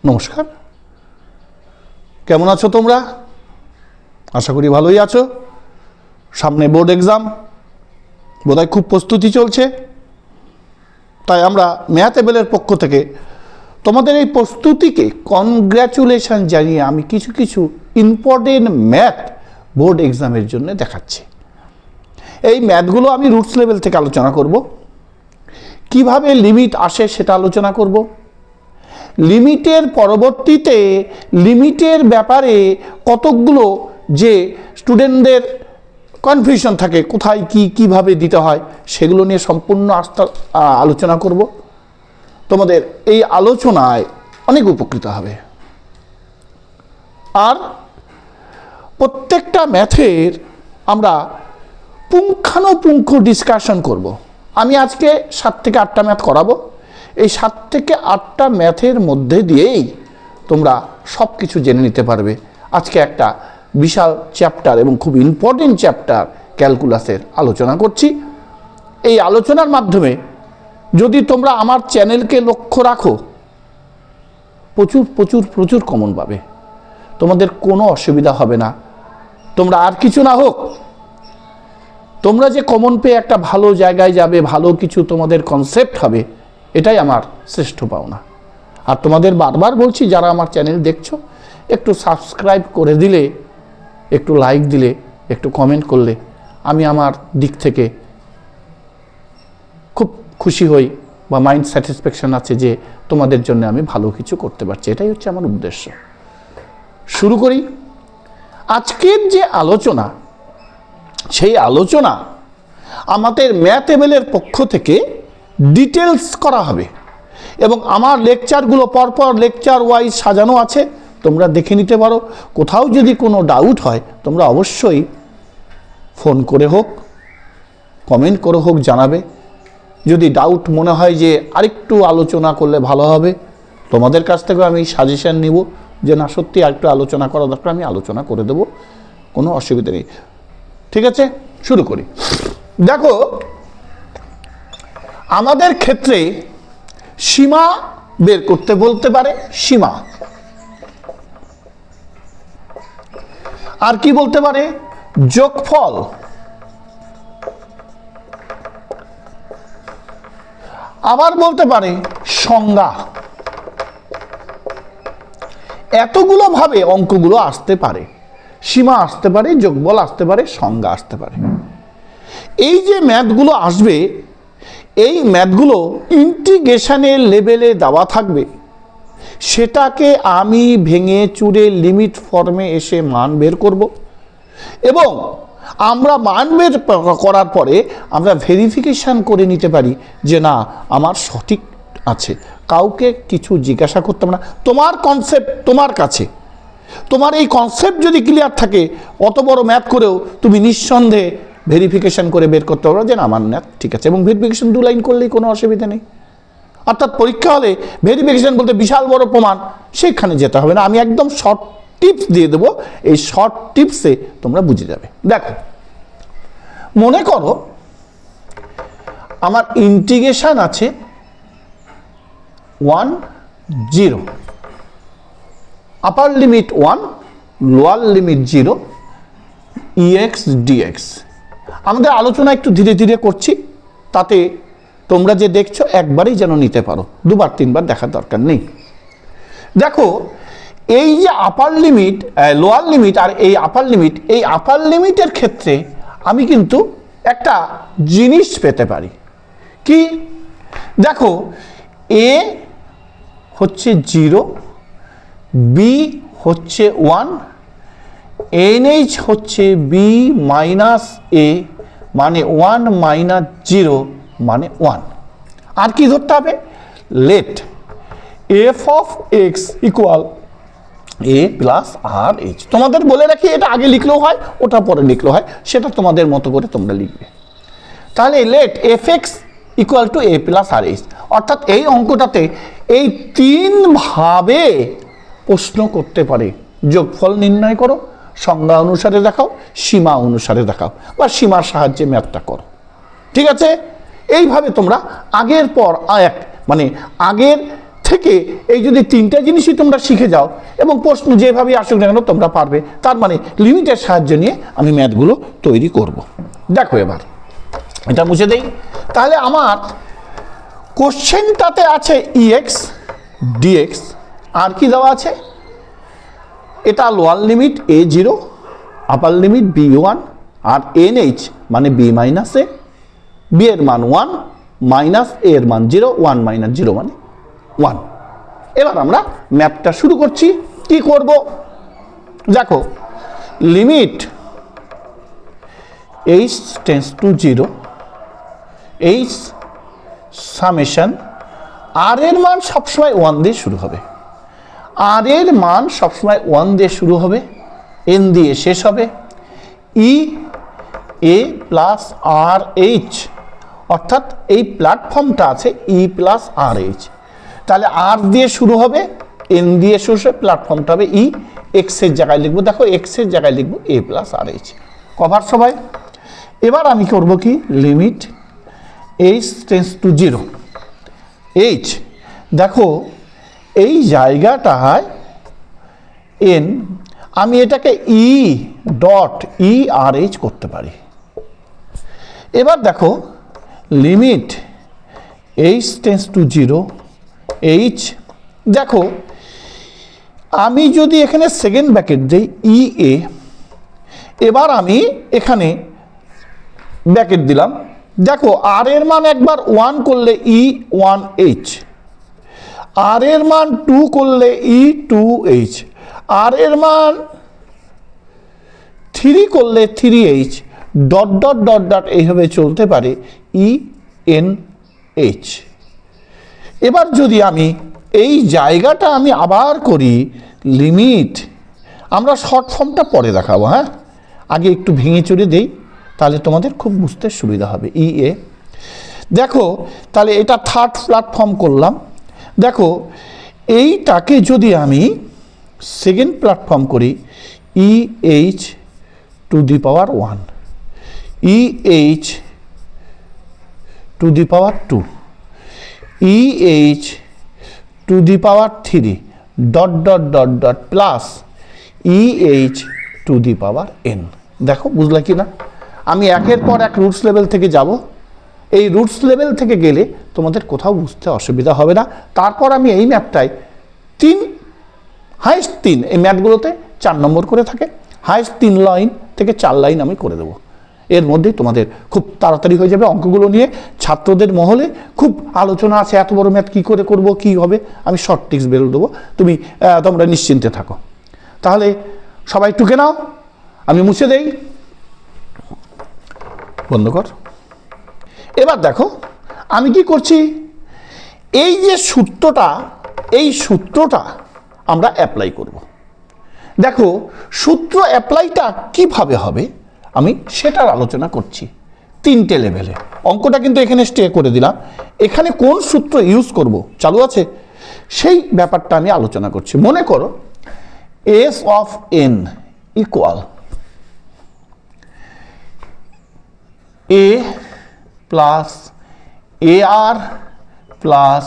নমস্কার, কেমন আছো তোমরা? আশা করি ভালোই আছো। সামনে বোর্ড এক্সাম, বোধহয় খুব প্রস্তুতি চলছে। তাই আমরা ম্যাথএবেলের পক্ষ থেকে তোমাদের এই প্রস্তুতিকে কনগ্র্যাচুলেশন জানিয়ে আমি কিছু কিছু ইম্পর্টেন্ট ম্যাথ বোর্ড এক্সামের জন্য দেখাচ্ছি। এই ম্যাথগুলো আমি রুটস লেভেল থেকে আলোচনা করব, কিভাবে লিমিট আসে সেটা আলোচনা করব, লিমিটের পরবর্তীতে লিমিটের ব্যাপারে কতকগুলো যে স্টুডেন্টদের কনফিউশন থাকে, কোথায় কি কিভাবে দিতে হয়, সেগুলো নিয়ে সম্পূর্ণ আলোচনা করব। তোমাদের এই আলোচনায় অনেক উপকৃত হবে। আর প্রত্যেকটা ম্যাথের আমরা পুঙ্খানুপুঙ্খ ডিসকাশন করব। আমি আজকে 7 থেকে 8টা ম্যাথ করাবো। এই 7 থেকে 8টা ম্যাথের মধ্যে দিয়েই তোমরা সব কিছু জেনে নিতে পারবে। আজকে একটা বিশাল চ্যাপ্টার এবং খুব ইম্পর্টেন্ট চ্যাপ্টার ক্যালকুলাসের আলোচনা করছি। এই আলোচনার মাধ্যমে যদি তোমরা আমার চ্যানেলকে লক্ষ্য রাখো, প্রচুর প্রচুর প্রচুর কমন পাবে, তোমাদের কোনো অসুবিধা হবে না। তোমরা আর কিছু না হোক, তোমরা যে কমন পেয়ে একটা ভালো জায়গায় যাবে, ভালো কিছু তোমাদের কনসেপ্ট হবে, এটাই আমার শ্রেষ্ঠ পাওনা। আর তোমাদের বারবার বলছি, যারা আমার চ্যানেল দেখছো, একটু সাবস্ক্রাইব করে দিলে, একটু লাইক দিলে, একটু কমেন্ট করলে আমি আমার দিক থেকে খুব খুশি হই, বা মাইন্ড স্যাটিসফ্যাকশন আছে যে তোমাদের জন্য আমি ভালো কিছু করতে পারছি। এটাই হচ্ছে আমার উদ্দেশ্য। শুরু করি। আজকের যে আলোচনা, সেই আলোচনা আমাদের ম্যাথএবেলের পক্ষ থেকে ডিটেলস করা হবে এবং আমার লেকচারগুলো পরপর লেকচার ওয়াইজ সাজানো আছে, তোমরা দেখে নিতে পারো। কোথাও যদি কোনো ডাউট হয়, তোমরা অবশ্যই ফোন করে হোক, কমেন্ট করে হোক জানাবে। যদি ডাউট মনে হয় যে আরেকটু আলোচনা করলে ভালো হবে, তোমাদের কাছ থেকে আমি সাজেশন নিব যে না, সত্যি আরেকটু আলোচনা করা দরকার, আমি আলোচনা করে দেব, কোনো অসুবিধা নেই। ঠিক আছে, শুরু করি। দেখো, আমাদের ক্ষেত্রে সীমা বের করতে বলতে পারে, সীমা। আর কি বলতে পারে? যোগফল। আবার বলতে পারে সংজ্ঞা। এতগুলো ভাবে অঙ্কগুলো আসতে পারে। সীমা আসতে পারে, যোগফল আসতে পারে, সংজ্ঞা আসতে পারে। এই যে ম্যাথগুলো আসবে, এই ম্যাথগুলো ইন্টিগ্রেশনের লেভেলে দেওয়া থাকবে। সেটাকে আমি ভেঙে চুরে লিমিট ফর্মে এসে মান বের করব এবং আমরা মান বের করার পরে আমরা ভেরিফিকেশান করে নিতে পারি যে না, আমার সঠিক আছে। কাউকে কিছু জিজ্ঞাসা করতে হবে না। তোমার কনসেপ্ট তোমার কাছে, তোমার এই কনসেপ্ট যদি ক্লিয়ার থাকে, অত বড় ম্যাথ করেও তুমি নিঃসন্দেহে ভেরিফিকেশান করে বের করতে পারো যে না, আমার ম্যাথ ঠিক আছে। এবং ভেরিফিকেশান 2 লাইন করলেই কোনো অসুবিধা নেই। অর্থাৎ পরীক্ষা হলে ভেরিফিকেশান বলতে বিশাল বড় প্রমাণ, সেখানে যেতে হবে না। আমি একদম শর্ট টিপস দিয়ে দেবো, এই শর্ট টিপসে তোমরা বুঝে যাবে। দেখো, মনে করো আমার ইন্টিগ্রেশন আছে 1 0, আপার limit 1, lower limit 0, ex dx। আমাদের আলোচনা একটু ধীরে ধীরে করছি, তাতে তোমরা যে দেখছো একবারেই যেন নিতে পারো, 2বার 3বার দেখার দরকার নেই। দেখো, এই যে আপার লিমিট, লোয়ার লিমিট আর এই আপার লিমিট, এই আপার লিমিটের ক্ষেত্রে আমি কিন্তু একটা জিনিস পেতে পারি। কি? দেখো, এ হচ্ছে 0, বি হচ্ছে 1, এনএইচ হচ্ছে বি মাইনাস এ, মানে 1 মাইনাস 0 মানে 1। আর কি ধরতে হবে? Let f of x equal a plus r h. তোমাদের বলে রাখি, এটা আগে লিখলেও হয়, ওটা পরে লিখলেও হয়, সেটা তোমাদের মতো করে তোমরা লিখবে। তাহলে let f x equal to a plus r h. অর্থাৎ এই অঙ্কটাতে এই 3 ভাবে প্রশ্ন করতে পারে। যোগফল নির্ণয় করো, সংজ্ঞা অনুসারে দেখাও, সীমা অনুসারে দেখাও, বা সীমার সাহায্যে ম্যাথটা করো। ঠিক আছে? এইভাবে তোমরা আগের পর এক, মানে আগের থেকে এই যদি তিনটা জিনিসই তোমরা শিখে যাও এবং প্রশ্ন যেভাবেই আসুক না কেন তোমরা পারবে, তার মানে লিমিটের সাহায্য নিয়ে আমি ম্যাথগুলো তৈরি করব। দেখো এবার এটা মুছে দেই। তাহলে আমার কোশ্চেনটাতে আছে ইএক্স ডিএক্স, আর কি দেওয়া আছে, এটা লোয়ার লিমিট a0, আপার লিমিট b1, আর এনএইচ মানে b মাইনাস এ, বি এর মান 1 মাইনাস এ এর মান 0, 1 মাইনাস 0 মানে 1। এবার আমরা ম্যাথটা শুরু করছি। কি করব, দেখো limit h tends to 0, h summation আর এর মান সবসময় 1 দিয়ে শুরু হবে, আর এর মান সবসময় 1 দিয়ে শুরু হবে, n দিয়ে শেষ হবে, ই এ প্লাস আর এইচ, অর্থাৎ এই প্ল্যাটফর্মটা আছে ই প্লাস আর এইচ, তাহলে আর দিয়ে শুরু হবে, এন দিয়ে শেষ হবে, প্ল্যাটফর্মটা হবে ই, এক্স এর জায়গায় লিখবো, দেখো এক্স এর জায়গায় লিখবো a plus r H. Cover সবাই। এবার আমি করব কি, limit H tends to 0, H, দেখো এই জায়গাটায় এন, আমি এটাকে ই ডট ই আর এইচ করতে পারি। এবার দেখো limit H tends to 0, H, দেখো আমি যদি এখানে সেকেন্ড ব্র্যাকেট দিই ই এ, এবার আমি এখানে ব্র্যাকেট দিলাম, দেখো আর এর মান একবার 1 করলে ই 1H, আর এর মান 2 করলে ই 2H, আর এর মান 3 করলে 3H, dot dot dot dot এইভাবে চলতে পারে ENH। এবার যদি আমি এই জায়গাটা আমি আবার করি লিমিট, আমরা শর্ট ফর্মটা পরে দেখাবো, হ্যাঁ আগে একটু ভেঙে চুরে দেই, তাহলে তোমাদের খুব বুঝতে সুবিধা হবে। EA, দেখো তাহলে এটা থার্ড প্ল্যাটফর্ম করলাম, দেখো এইটাকে যদি আমি সেকেন্ড প্ল্যাটফর্ম করি EH two the power 1, EH two the power 2, EH two the power 3, dot dot dot dot plus EH two the power n। দেখো বুঝলে কি না, আমি একের পর এক রুটস লেভেল থেকে যাব, এই রুটস লেভেল থেকে গেলে তোমাদের কোথাও বুঝতে অসুবিধা হবে না। তারপর আমি এই ম্যাথটায় 3, হাইস্ট 3, এই ম্যাথগুলোতে 4 নম্বর করে থাকে, হাইস্ট 3 লাইন থেকে 4 লাইন আমি করে দেবো, এর মধ্যেই তোমাদের খুব তাড়াতাড়ি হয়ে যাবে। অঙ্কগুলো নিয়ে ছাত্রদের মহলে খুব আলোচনা আছে, এত বড় ম্যাথ কী করে করব, কী হবে, আমি শর্ট টিক্স বের দেবো, তোমরা নিশ্চিন্তে থাকো। তাহলে সবাই টুকে নাও, আমি মুছে দেই, বন্ধ কর। এবার দেখো আমি কি করছি, এই যে সূত্রটা, এই সূত্রটা আমরা অ্যাপ্লাই করব। দেখো সূত্র অ্যাপ্লাইটা কিভাবে হবে আমি সেটার আলোচনা করছি 3টে লেভেলে। অঙ্কটা কিন্তু এখানে স্টে করে দিলাম, এখানে কোন সূত্র ইউজ করব চালু আছে সেই ব্যাপারটা আমি আলোচনা করছি। মনে করো s of n equal a plus a r plus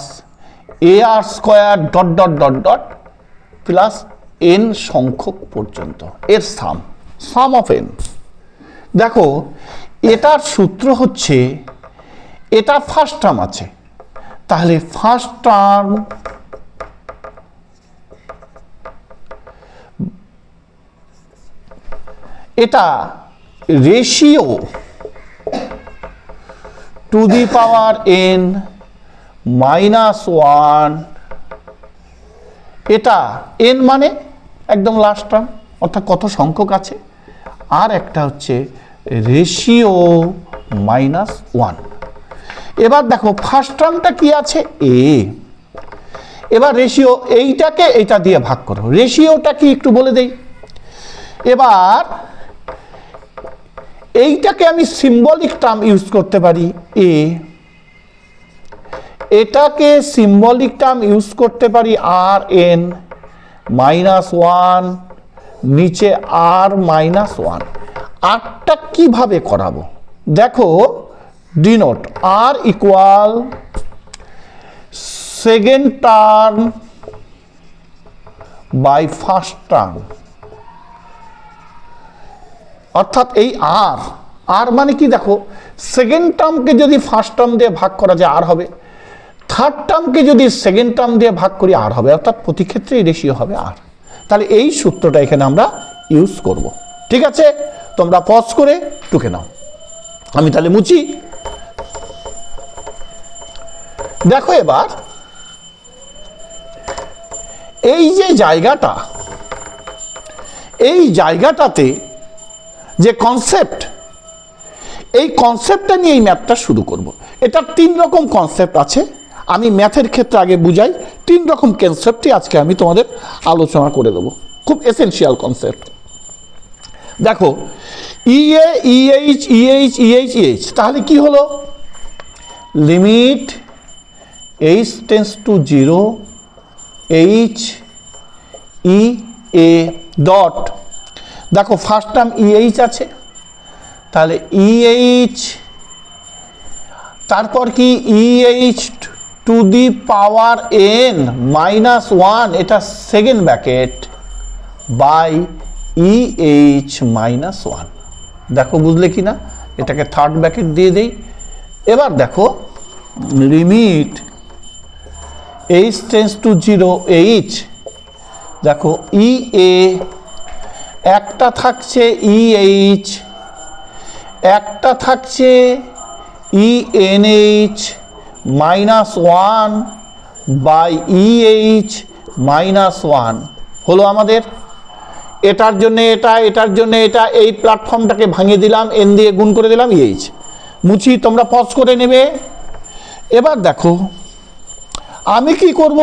a r square dot dot dot dot plus n সংখ্যক পর্যন্ত, এর সাম অফ এন। দেখো এটার সূত্র হচ্ছে, এটা ফার্স্ট টার্ম আছে, তাহলে ফার্স্ট টার্ম এটা ratio to the power n minus 1, এটা এন মানে একদম লাস্ট টার্ম, অর্থাৎ কত সংখ্যক আছে, আর একটা হচ্ছে রেশিও মাইনাস 1। এবার দেখো ফার্স্ট টার্মটা কি আছে এ, এবার রেশিও, এইটাকে এইটা দিয়ে ভাগ করো, রেশিওটা কি একটু বলে দেই। এবার এইটাকে আমি সিম্বলিক টার্ম ইউজ করতে পারি এ, এটাকে সিম্বলিক টার্ম ইউজ করতে পারি আর এন মাইনাস 1, নিচে আর মাইনাস 1। আরটা কিভাবে করাবো দেখো, denote r equal second term by first term, অর্থাৎ এই আর, আর মানে কি দেখো, সেকেন্ড টার্মকে যদি ফার্স্ট টার্ম দিয়ে ভাগ করা যায় আর হবে, থার্ড টার্মকে যদি সেকেন্ড টার্ম দিয়ে ভাগ করি আর হবে, অর্থাৎ প্রতি ক্ষেত্রেই রেশিও হবে আর। তাহলে এই সূত্রটা এখানে আমরা ইউজ করব। ঠিক আছে, তোমরা পজ করে টুকে নাও। আমি তাহলে মুছি। দেখো এবার এই যে জায়গাটা, এই জায়গাটাতে যে কনসেপ্ট, এই কনসেপ্টটা নিয়ে এই ম্যাথটা শুরু করব। এটা 3 রকম কনসেপ্ট আছে, আমি ম্যাথের ক্ষেত্রে আগে বুঝাই। 3 রকম কনসেপ্টই আজকে আমি তোমাদের আলোচনা করে দেবো, খুব এসেনশিয়াল কনসেপ্ট। দেখো e a, e h, e h, e h, e h, তাহলে কি হলো? Limit h tends to 0 h e a dot, দেখো ফার্স্ট টার্ম ইএইচ আছে, তাহলে ইএইচ, তারপর কি e h to the power n minus 1, এটা second bracket, by e h minus 1। দেখো বুঝলে কি না, এটাকে থার্ড ব্র্যাকেট দিয়ে দেই। এবার দেখো limit h tends to 0 H, দেখো ই এ, একটা থাকছে ইএইচ, একটা থাকছে ইএনএইচ মাইনাস 1 বাই ইএইচ মাইনাস 1 হলো আমাদের। এটার জন্য এটা, এটার জন্য এটা, এই প্ল্যাটফর্মটাকে ভাঙিয়ে দিলাম, এন দিয়ে গুণ করে দিলাম ইএইচ। মুছি, তোমরা পজ করে নেবে। এবার দেখো আমি কি করব,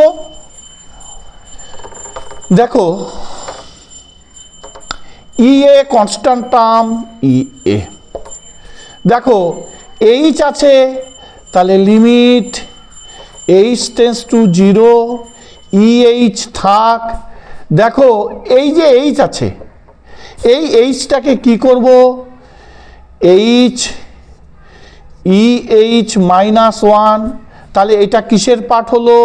দেখো ইএ কনস্ট্যান্ট টার্ম ইএ, দেখো এইচ আছে, তাহলে limit h tends to 0 EH থাক। দেখো এই যে এইচ আছে, এই এইচটাকে কি করব, এইচ ইএইচ মাইনাস 1, তাহলে এটা কিসের পার্ট হলো?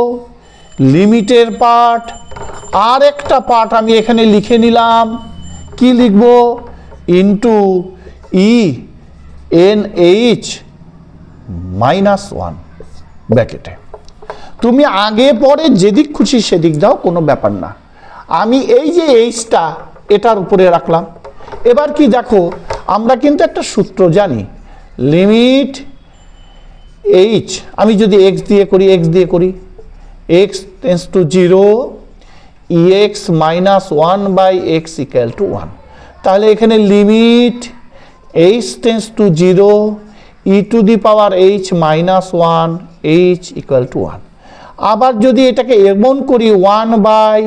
লিমিটের পার্ট। আর একটা পার্ট আমি এখানে লিখে নিলাম, কি লিখব? Into E N h minus 1 ব্র্যাকেটে। তুমি আগে পরে যেদিক খুশি সেদিক দাও, কোনো ব্যাপার না। আমি এই যে এইচটা এটার উপরে রাখলাম। এবার কি দেখো, আমরা কিন্তু একটা সূত্র জানি, লিমিট এইচ, আমি যদি এক্স দিয়ে করি, এক্স দিয়ে করি, x tends to 0 e x minus 1 by x equal to 1, তাহলে এখানে limit h tends to 0 e to the power h minus 1 h equal to 1। আবার যদি এটাকে এমন করি 1 by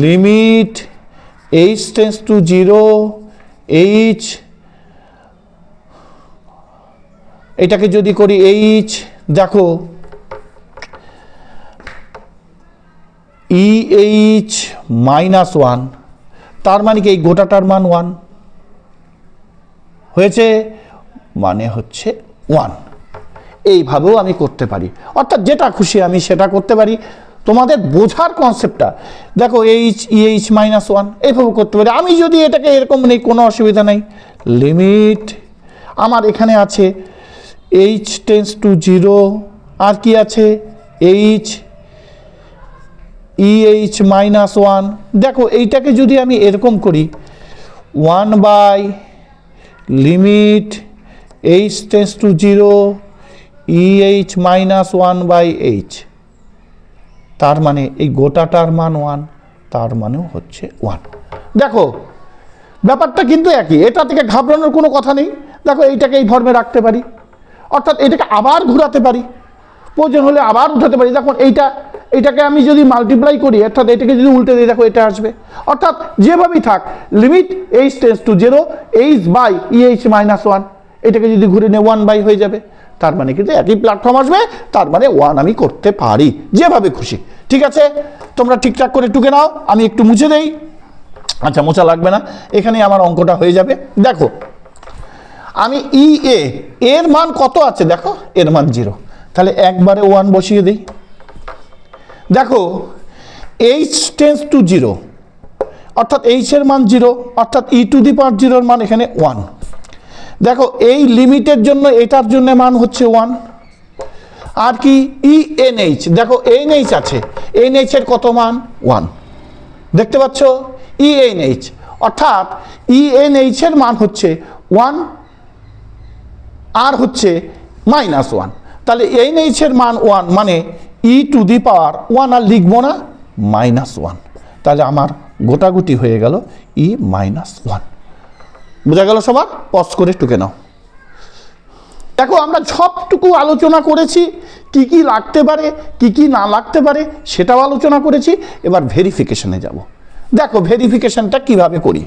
limit h tends to 0 h, এটাকে যদি করি এইচ, দেখো ইএইচ মাইনাস 1, তার মানে কি এই গোটাটার মান 1 হয়েছে, মানে হচ্ছে 1। এইভাবেও আমি করতে পারি, অর্থাৎ যেটা খুশি আমি সেটা করতে পারি। তোমাদের বোঝার কনসেপ্টটা দেখো, এইচ ইএইচ মাইনাস 1 এইভাবে করতে পারি। আমি যদি এটাকে এরকম নেই, কোনো অসুবিধা নেই। লিমিট আমার এখানে আছে এইচ টেন্স টু 0, আর কি আছে এইচ ইএইচ মাইনাস 1। দেখো এইটাকে যদি আমি এরকম করি 1 by limit h tends to 0 e h minus 1 by h, তার মানে এই গোটাটার মান 1, তার মানেও হচ্ছে 1। দেখো ব্যাপারটা কিন্তু একই, এটা থেকে ঘাবড়ানোর কোনো কথা নেই। দেখো এইটাকে এই ফর্মে রাখতে পারি, অর্থাৎ এটাকে আবার ঘোরাতে পারি, প্রয়োজন হলে আবার উঠাতে পারি। দেখুন এইটাকে আমি যদি মাল্টিপ্লাই করি, অর্থাৎ এটাকে যদি উল্টে দিই, দেখো এটা আসবে। অর্থাৎ যেভাবেই থাক, limit h tends to 0 h by e h minus 1, এটাকে যদি ঘুরে নিয়ে 1 বাই হয়ে যাবে, তার মানে কিন্তু একই প্ল্যাটফর্ম আসবে, তার মানে 1 আমি করতে পারি যেভাবে খুশি। ঠিক আছে, তোমরা ঠিকঠাক করে টুকে নাও, আমি একটু মুছে দেই। আচ্ছা, মোছা লাগবে না, এখানে আমার অঙ্কটা হয়ে যাবে। দেখো আমি এর মান কত আছে, দেখো এর মান 0, তাহলে একবারে 1 বসিয়ে দিই। দেখো এইচ টেন্স টু জিরো, অর্থাৎ এইচের মান জিরো, অর্থাৎ ই টু দি পাওয়ার জিরোর মান এখানে 1। দেখো এই লিমিটের জন্য এটার জন্য মান হচ্ছে 1। আর কি ই এন এইচ, দেখো এন এইচ আছে, এন এইচ এর কত মান 1, দেখতে পাচ্ছ ই এন এইচ, অর্থাৎ ই এন এইচ এর মান হচ্ছে 1 আর হচ্ছে -1। তাহলে এন এইচ এর মান 1 মানে ই টু দি পাওয়ার 1 আর লিখবো না -1, তাহলে আমার গোটাগুটি হয়ে গেল ই -1। বোঝা গেল সবার? পজ করে টুকে নাও। দেখো আমরা সবটুকু আলোচনা করেছি, কি কি লাগতে পারে কি কি না লাগতে পারে সেটাও আলোচনা করেছি। এবার ভেরিফিকেশনে যাব। দেখো ভেরিফিকেশনটা কিভাবে করি,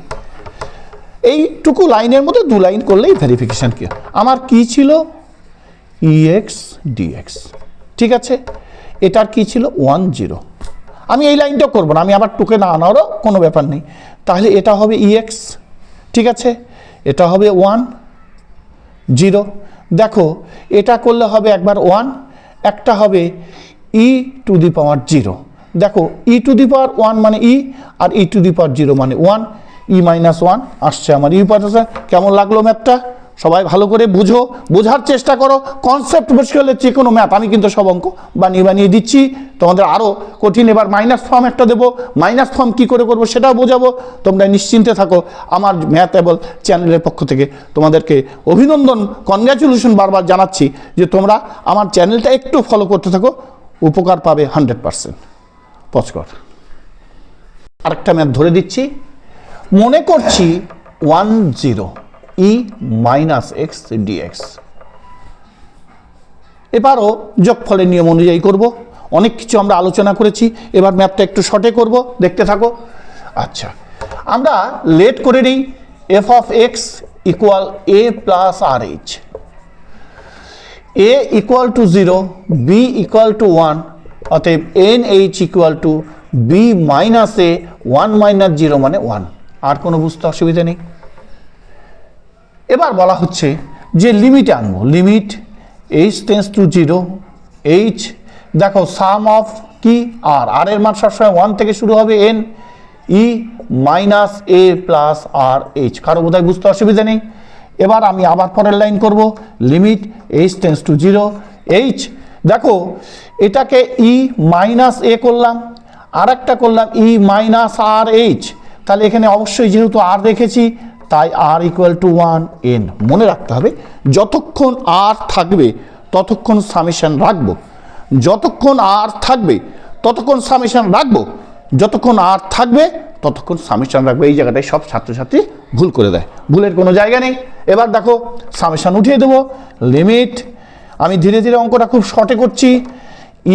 এইটুকু লাইনের মধ্যে 2 লাইন করলেই ভেরিফিকেশন কি। আমার কি ছিল ইএক্স ডিএক্স, ঠিক আছে, এটার কি ছিল 1 0। আমি এই লাইনটাও করবো না, আমি আবার টুকে না আনারও কোনো ব্যাপার নেই। তাহলে এটা হবে ইএক্স, ঠিক আছে, এটা হবে 1 0। দেখো এটা করলে হবে একবার 1, একটা হবে ই টু দি পাওয়ার 0। দেখো ই টু দি পাওয়ার 1 মানে ই, আর ই টু দি পাওয়ার 0 মানে 1, ই -1 আসছে আমার ই পাওয়ার। কেমন লাগলো ম্যাথটা? সবাই ভালো করে বুঝো, বোঝার চেষ্টা করো। কনসেপ্ট বসে হলে যে কোনো ম্যাথ, আমি কিন্তু সব অঙ্ক বানিয়ে বানিয়ে দিচ্ছি তোমাদের আরও কঠিন। এবার মাইনাস ফর্ম একটা দেবো, মাইনাস ফর্ম কী করে করবো সেটাও বোঝাবো। তোমরা নিশ্চিন্তে থাকো, আমার ম্যাথএবল চ্যানেলের পক্ষ থেকে তোমাদেরকে অভিনন্দন, কনগ্র্যাচুলেশন বারবার জানাচ্ছি যে তোমরা আমার চ্যানেলটা একটু ফলো করতে থাকো, উপকার পাবে 100%। পচকর আরেকটা ম্যাথ ধরে দিচ্ছি, মনে করছি 1 0 ই -x dx। এবারও যোগফলের নিয়ম অনুযায়ী করব। অনেক কিছু আমরা আলোচনা করেছি, এবার ম্যাথটা একটু শর্টে করব, দেখতে থাকো। আচ্ছা, আমরা লেট করে নিই f of x equal a plus r h, a equal to 0, b equal to 1, অতএব n h equal to b minus a 1 - 0 মানে 1। আর কোনো বুঝতে অসুবিধা নেই। এবার বলা হচ্ছে যে লিমিটে আনবো, limit h tends to 0, H দেখো সাম অফ কি আর, আর এর মান সবসময় 1 থেকে শুরু হবে, এন ই মাইনাস এ প্লাস আর এইচ। কারো বোধহয় বুঝতে অসুবিধা নেই। এবার আমি আবার পরের লাইন করব, limit h tends to 0, H দেখো এটাকে ই মাইনাস এ করলাম, আর একটা করলাম ই মাইনাস আর এইচ। তাহলে এখানে অবশ্যই যেহেতু আর রেখেছি তাই আর ইকুয়াল টু 1 এন। মনে রাখতে হবে যতক্ষণ আর থাকবে ততক্ষণ সামেশন রাখবো, যতক্ষণ আর থাকবে ততক্ষণ সামেশন রাখবো, যতক্ষণ আর থাকবে ততক্ষণ সামেশন রাখবো। এই জায়গাটায় সব ছাত্রছাত্রী ভুল করে দেয়, ভুলের কোনো জায়গা নেই। এবার দেখো সামেশন উঠিয়ে দেবো, লিমিট, আমি ধীরে ধীরে অঙ্কটা খুব শর্টে করছি,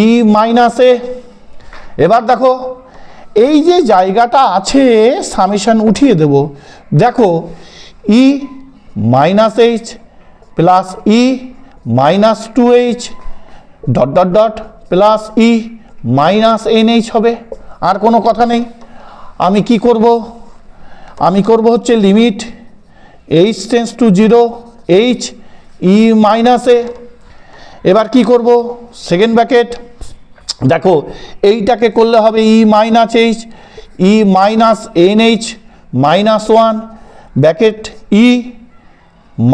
ই মাইনাস এ। এবার দেখো এই যে জায়গাটা আছে সামেশন উঠিয়ে দেব। দেখো e minus h plus e minus 2h dot dot dot plus e minus n h হবে। আর কোনো কথা নেই। আমি কি করব? আমি করব হচ্ছে limit h tends to 0, h e minus a. এবার কি করব? সেকেন্ড ব্র্যাকেট, দেখো এইটাকে করলে হবে e minus h, e minus n h minus 1 bracket e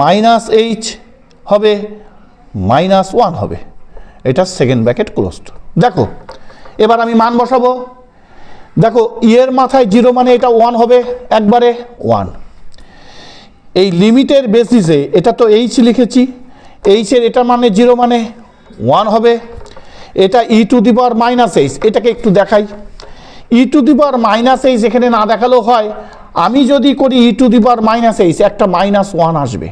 minus h হবে -1 হবে। এটা সেকেন্ড ব্র্যাকেট ক্লোজড। দেখো এবার আমি মান বসাবো। দেখো ই এর মাথায় 0 মানে এটা 1 হবে, একবারে 1। এই লিমিটের বেসিসে এটা তো এইচ লিখেছি, এইচের এটা মানে 0 মানে 1 হবে। এটা e to the power minus h, এটাকে একটু দেখাই। E to the power minus h এখানে না দেখালেও হয়। আমি যদি করি e to the power minus h, একটা -1 আসবে।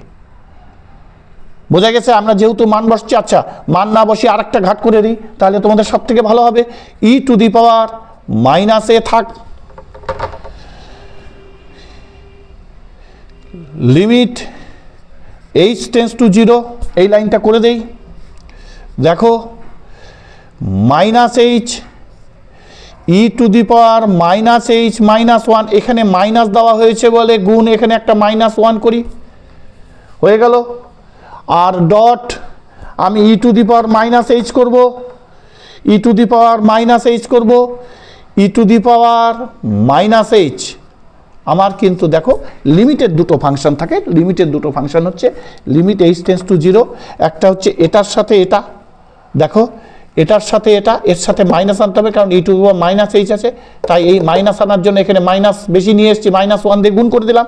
বোঝা গেছে? আমরা যেহেতু মান বসছি, আচ্ছা মান না বসে আরেকটা ঘাট করে দিই, তাহলে তোমাদের সব থেকে ভালো হবে। ই টু দি পাওয়ার মাইনাস এ থাক, লিমিট এইচ টেন্স টু 0, এই লাইনটা করে দেই। দেখো minus h E to the power minus H -1, এখানে মাইনাস দেওয়া হয়েছে বলে গুণ, এখানে একটা -1 করি, হয়ে গেল। আর ডট আমি e to the power minus h করবো, e to the power minus h করবো, e to the power minus h. আমার কিন্তু দেখো লিমিটের দুটো ফাংশন থাকে, লিমিটের দুটো ফাংশন হচ্ছে limit h tends two zero, একটা হচ্ছে এটার সাথে এটা, দেখো এটার সাথে এটা, এর সাথে মাইনাস আনতে হবে কারণ e to the power minus h আছে, তাই এই মাইনাস আনার জন্য এখানে মাইনাস বেশি নিয়ে এসেছি, -1 দিয়ে গুণ করে দিলাম।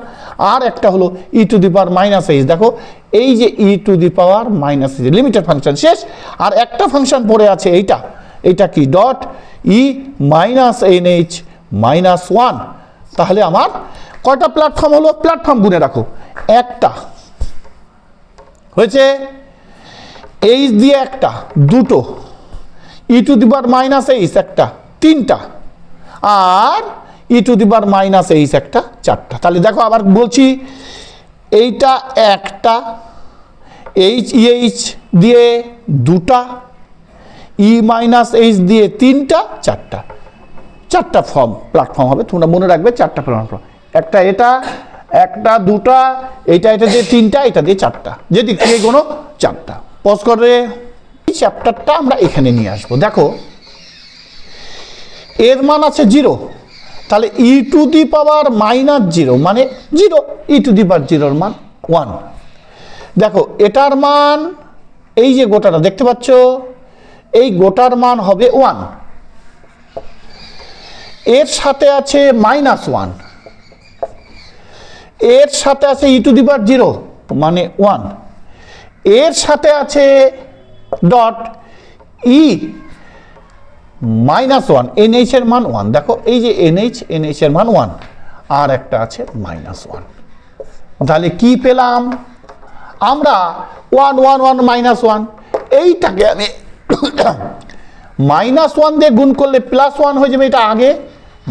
আর একটা হলো e to the power minus h, দেখো এই যে e to the power minus h limited function শেষ। আর একটা ফাংশন পড়ে আছে এইটা, এইটা কি dot e minus n h minus 1। তাহলে আমার কয়টা প্ল্যাটফর্ম হলো? প্ল্যাটফর্ম গুনে রাখো, একটা হয়েছে, এইচ দিয়ে একটা, দুটো, e to the power minus h একটা, তিনটা, আর e to the power minus h একটা, চারটা। তাহলে দেখো আবার বলছি, এইটা একটা, এইচ দিয়ে দুটা, ই মাইনাস এইচ দিয়ে তিনটা, চারটা, চারটা ফর্ম প্ল্যাটফর্ম হবে, তোমরা মনে রাখবে চারটা প্ল্যাটফর্ম, একটা এটা, একটা দুটা, এটা দিয়ে তিনটা, এটা দিয়ে চারটা, যদি কে কোনো চারটা। পজ করে এই চ্যাপ্টারটা আমরা এখানে নিয়ে আসবো। দেখো এর মান আছে 0, তাহলে ই টু দি পাওয়ার মাইনাস 0 মানে 0, ই টু দি পাওয়ার 0-র মান 1। দেখো এটার মান, এই যে গোটাটা দেখতে পাচ্ছ, এই গোটার মান হবে 1, এর সাথে আছে -1, এর সাথে আছে ই টু দি পাওয়ার 0 মানে 1, এর সাথে আছে ডট ই -1, এনএইচ এর মান 1, দেখো এই যে এনএইচ এর মান 1, আর একটা আছে -1। তাহলে কি পেলাম আমরা? 1 1 1 -1, এইটাকে আমি -1 দিয়ে গুণ করলে +1 হয়ে যাবে, এটা আগে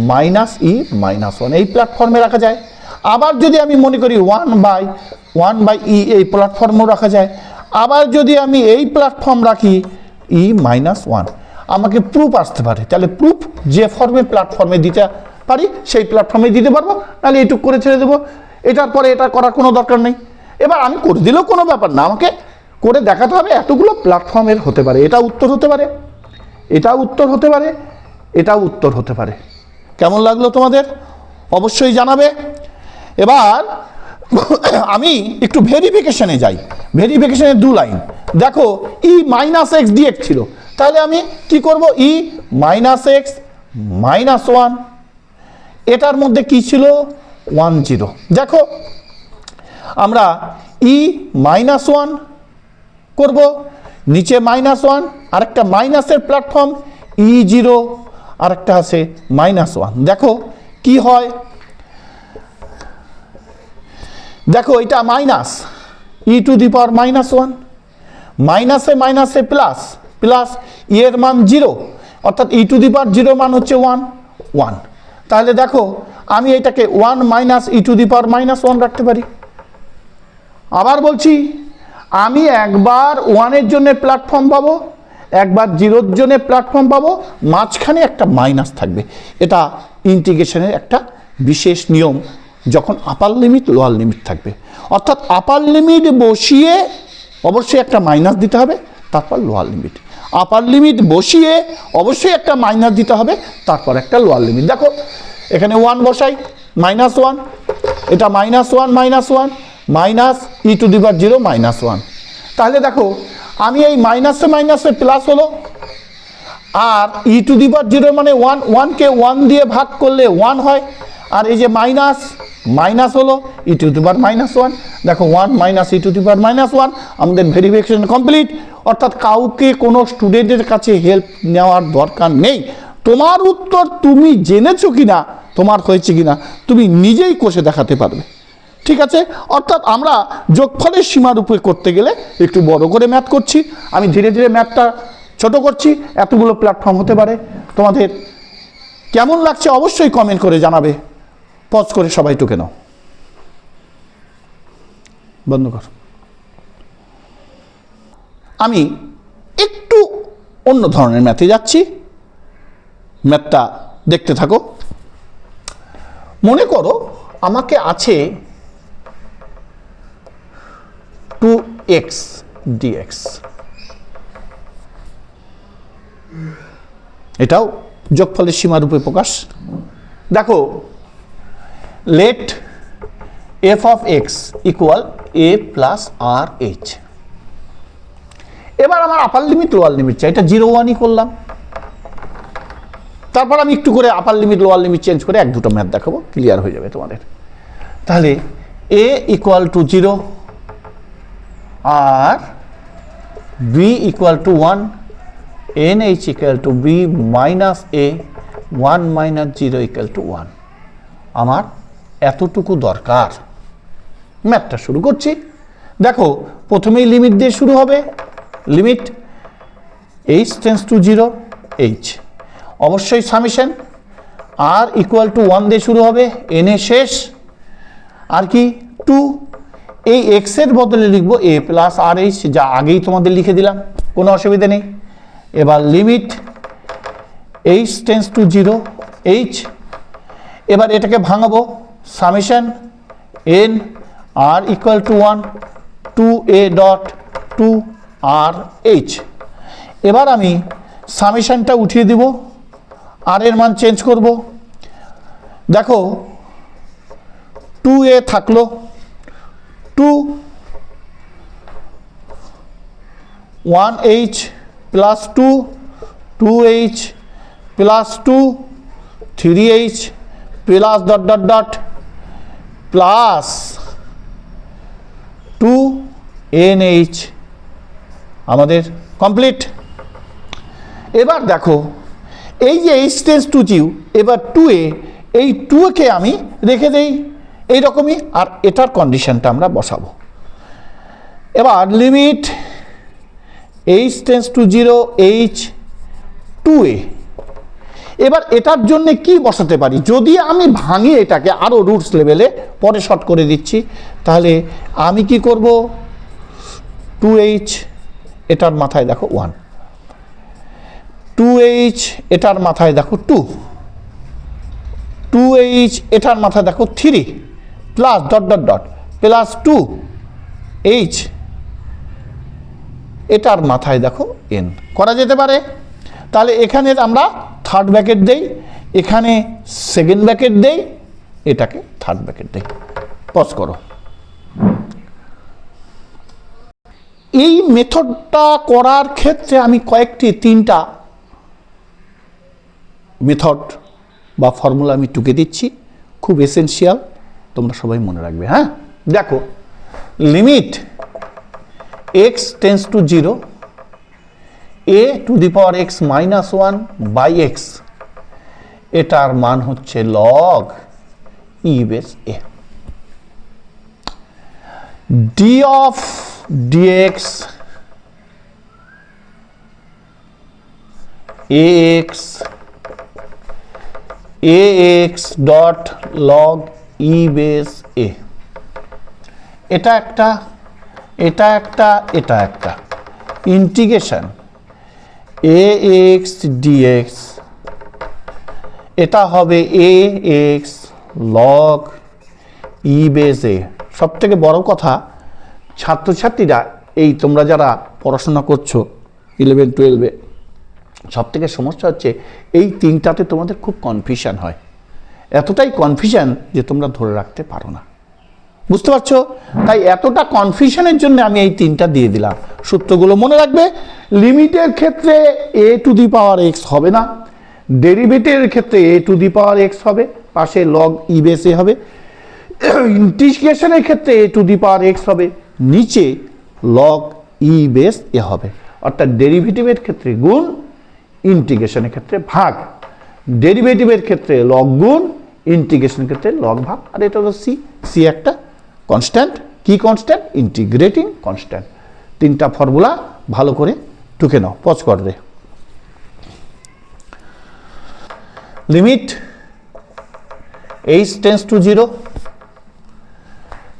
-1 এই প্ল্যাটফর্মে রাখা যায়। আবার যদি আমি মনে করি 1/1/e এই প্ল্যাটফর্মও রাখা যায়। আবার যদি আমি এই প্ল্যাটফর্ম রাখি e-1, আমাকে প্রুফ আসতে পারে, তাহলে প্রুফ যে ফর্মে প্ল্যাটফর্মে দিতে পারি সেই প্ল্যাটফর্মে দিতে পারবো, নাহলে এইটুক করে ছেড়ে দেবো, এটার পরে এটা করার কোনো দরকার নেই। এবার আমি করে দিলেও কোনো ব্যাপার না, আমাকে করে দেখাতে হবে এতগুলো প্ল্যাটফর্মের হতে পারে, এটা উত্তর হতে পারে, এটাও উত্তর হতে পারে, এটাও উত্তর হতে পারে। কেমন লাগলো তোমাদের অবশ্যই জানাবে। এবার আমি একটু ভেরিফিকেশনে যাই, ভেরিফিকেশনে 2 লাইন। দেখো ই -x dx ছিল, তাহলে আমি কি করব? ই -x -1, এটার মধ্যে কি ছিল? 1 0। দেখো আমরা ই -1 করব, নিচে -1, আরেকটা মাইনাসের প্ল্যাটফর্ম E0, আরেকটা আছে -1। দেখো কি হয়, দেখো এটা মাইনাস ই টু দি পাওয়ার -1, মাইনাসে মাইনাসে প্লাস, প্লাস ই এর মান 0, অর্থাৎ ই টু দি পাওয়ার 0 মান হচ্ছে 1। তাহলে দেখো আমি এটাকে 1 মাইনাস ই টু দি পাওয়ার -1 রাখতে পারি। আবার বলছি, আমি একবার 1-এর জন্য প্ল্যাটফর্ম পাবো, একবার 0-র জন্য প্ল্যাটফর্ম পাবো, মাঝখানে একটা মাইনাস থাকবে। এটা ইন্টিগ্রেশনের একটা বিশেষ নিয়ম, যখন আপার লিমিট লোয়ার লিমিট থাকবে, অর্থাৎ আপার লিমিট বসিয়ে অবশ্যই একটা মাইনাস দিতে হবে, তারপর লোয়ার লিমিট, আপার লিমিট বসিয়ে অবশ্যই একটা মাইনাস দিতে হবে, তারপর একটা লোয়ার লিমিট। দেখো এখানে 1 বসাই, -1, এটা -1 minus E to the power 0 -1। তাহলে দেখো আমি এই মাইনাসে মাইনাসে প্লাস হলো, আর ই টু দি পাওয়ার 0 মানে 1, 1কে 1 দিয়ে ভাগ করলে 1 হয়, আর এই যে মাইনাস হলো ই টু দি পাওয়ার -1। দেখো 1 মাইনাস ই টু দি পাওয়ার -1, আমাদের ভেরিফিকেশন কমপ্লিট। অর্থাৎ কাউকে কোনো স্টুডেন্টের কাছে হেল্প নেওয়ার দরকার নেই, তোমার উত্তর তুমি জেনেছো কিনা, তোমার হয়েছে কিনা তুমি নিজেই কষে দেখাতে পারবে। ঠিক আছে, অর্থাৎ আমরা যোগফলের সীমার উপরে করতে গেলে একটু বড় করে ম্যাথ করছি, আমি ধীরে ধীরে ম্যাথটা ছোট করছি, এতগুলো প্ল্যাটফর্ম হতে পারে। তোমাদের কেমন লাগছে অবশ্যই কমেন্ট করে জানাবে। পজ করে সবাই টুকে নাও, বন্ধ কর। আমি একটু অন্য ধরনের ম্যাথে যাচ্ছি, ম্যাথটা দেখতে থাকো। মনে করো আমাকে আছে 2x dx, এটাও যোগফলের সীমারূপে প্রকাশ। দেখো let f of x equal a plus r h. এবার আমার আপার লিমিট লোয়ার লিমিট চাই, এটা 0 1ই করলাম। তারপর আমি একটু করে আপার লিমিট লোয়ার লিমিট চেঞ্জ করে এক দুটো ম্যাথ দেখাবো, ক্লিয়ার হয়ে যাবে তোমাদের। তাহলে এ ইকুয়াল টু 0 আর b equal to 1, n h equal to b minus a 1 minus 0 equal to 1। আমার এতটুকু দরকার। ম্যাথটা শুরু করছি। দেখো প্রথমেই লিমিট দিয়ে শুরু হবে, limit h tends to 0 H, অবশ্যই সামেশন আর ইকুয়াল টু 1 দিয়ে শুরু হবে, এন এ শেষ, আর কি 2, এই এক্স এর বদলে লিখব এ প্লাস আর এইচ, যা আগেই তোমাদের লিখে দিলাম, কোনো অসুবিধা নেই। এবার limit h tends to 0 h, এবার এটাকে ভাঙাবো, summation n r equal to 1 2 a dot 2 r h. এবার আমি সামেশনটা উঠিয়ে দিব, আর এর মান চেঞ্জ করব। দেখো 2 এ থাকলো 2 1h plus 2 2h plus 2 3h plus dot dot dot plus 2nh আমাদের কমপ্লিট। এবার দেখো এই যে h টেন্স টু 0, এবার 2a, এই 2কে আমি রেখে দেই এইরকমই, আর এটার কন্ডিশনটা আমরা বসাবো। এবার limit h tends to 0 h 2a, এবার এটার জন্য কি বসাতে পারি, যদি আমি ভাঙি এটাকে আরো রুটস লেভেলে, পরে শর্ট করে দিচ্ছি, তাহলে আমি কি করব 2h, এটার মাথায় দেখো 1, 2h এটার মাথায় দেখো 2, 2h এটার মাথায় দেখো 3 plus dot dot dot plus 2h এটার মাথায় দেখো n করা যেতে পারে। তাহলে এখানে আমরা থার্ড ব্র্যাকেট দেই, এখানে সেকেন্ড ব্র্যাকেট দেই, এটাকে থার্ড ব্র্যাকেট দেই। পজ করো। এই মেথডটা করার ক্ষেত্রে আমি কয়েকটি 3টা মেথড বা ফর্মুলা আমি টুকে দিচ্ছি, খুব এসেনশিয়াল, তোমরা সবাই মনে রাখবে। হ্যাঁ দেখো limit x tends to 0 a to the power x minus 1 by x, এটার মান হচ্ছে log e base a, d of dx ax dot log e base a, এটা একটা, এটা একটা, এটা একটা, ইন্টিগ্রেশন ax dx, এটা হবে ax log e base a। সব থেকে বড় কথা, ছাত্রছাত্রীরা এই তোমরা যারা পড়াশোনা করছো 11 12-এ, সব থেকে সমস্যা হচ্ছে এই 3টাতে তোমাদের খুব কনফিউশন হয়, এতটাই কনফিউশন যে তোমরা ধরে রাখতে পারো না, বুঝতে পারছো? তাই এতটা কনফিউশনের জন্য আমি এই 3টা দিয়ে দিলাম। সূত্রগুলো মনে রাখবে, লিমিটের ক্ষেত্রে a to the power x হবে না, ডেরিভেটিভের ক্ষেত্রে a to the power x হবে, পাশে লগ e বেস a হবে, ইন্টিগ্রেশনের ক্ষেত্রে a to the power x হবে, নিচে লগ e বেস a হবে। অর্থাৎ ডেরিভেটিভের ক্ষেত্রে গুণ, ইন্টিগ্রেশনের ক্ষেত্রে ভাগ, ডেরিভেটিভের ক্ষেত্রে লগ গুণ, ইন্টিগ্রেশনের ক্ষেত্রে লগ ভাগ, আর এটা হলো সি একটা কনস্ট্যান্ট। কি কনস্ট্যান্ট? Integrating constant. 3টা ফর্মুলা ভালো করে টুকে নাও। পজ কর রে। লিমিট h টেন্স টু 0,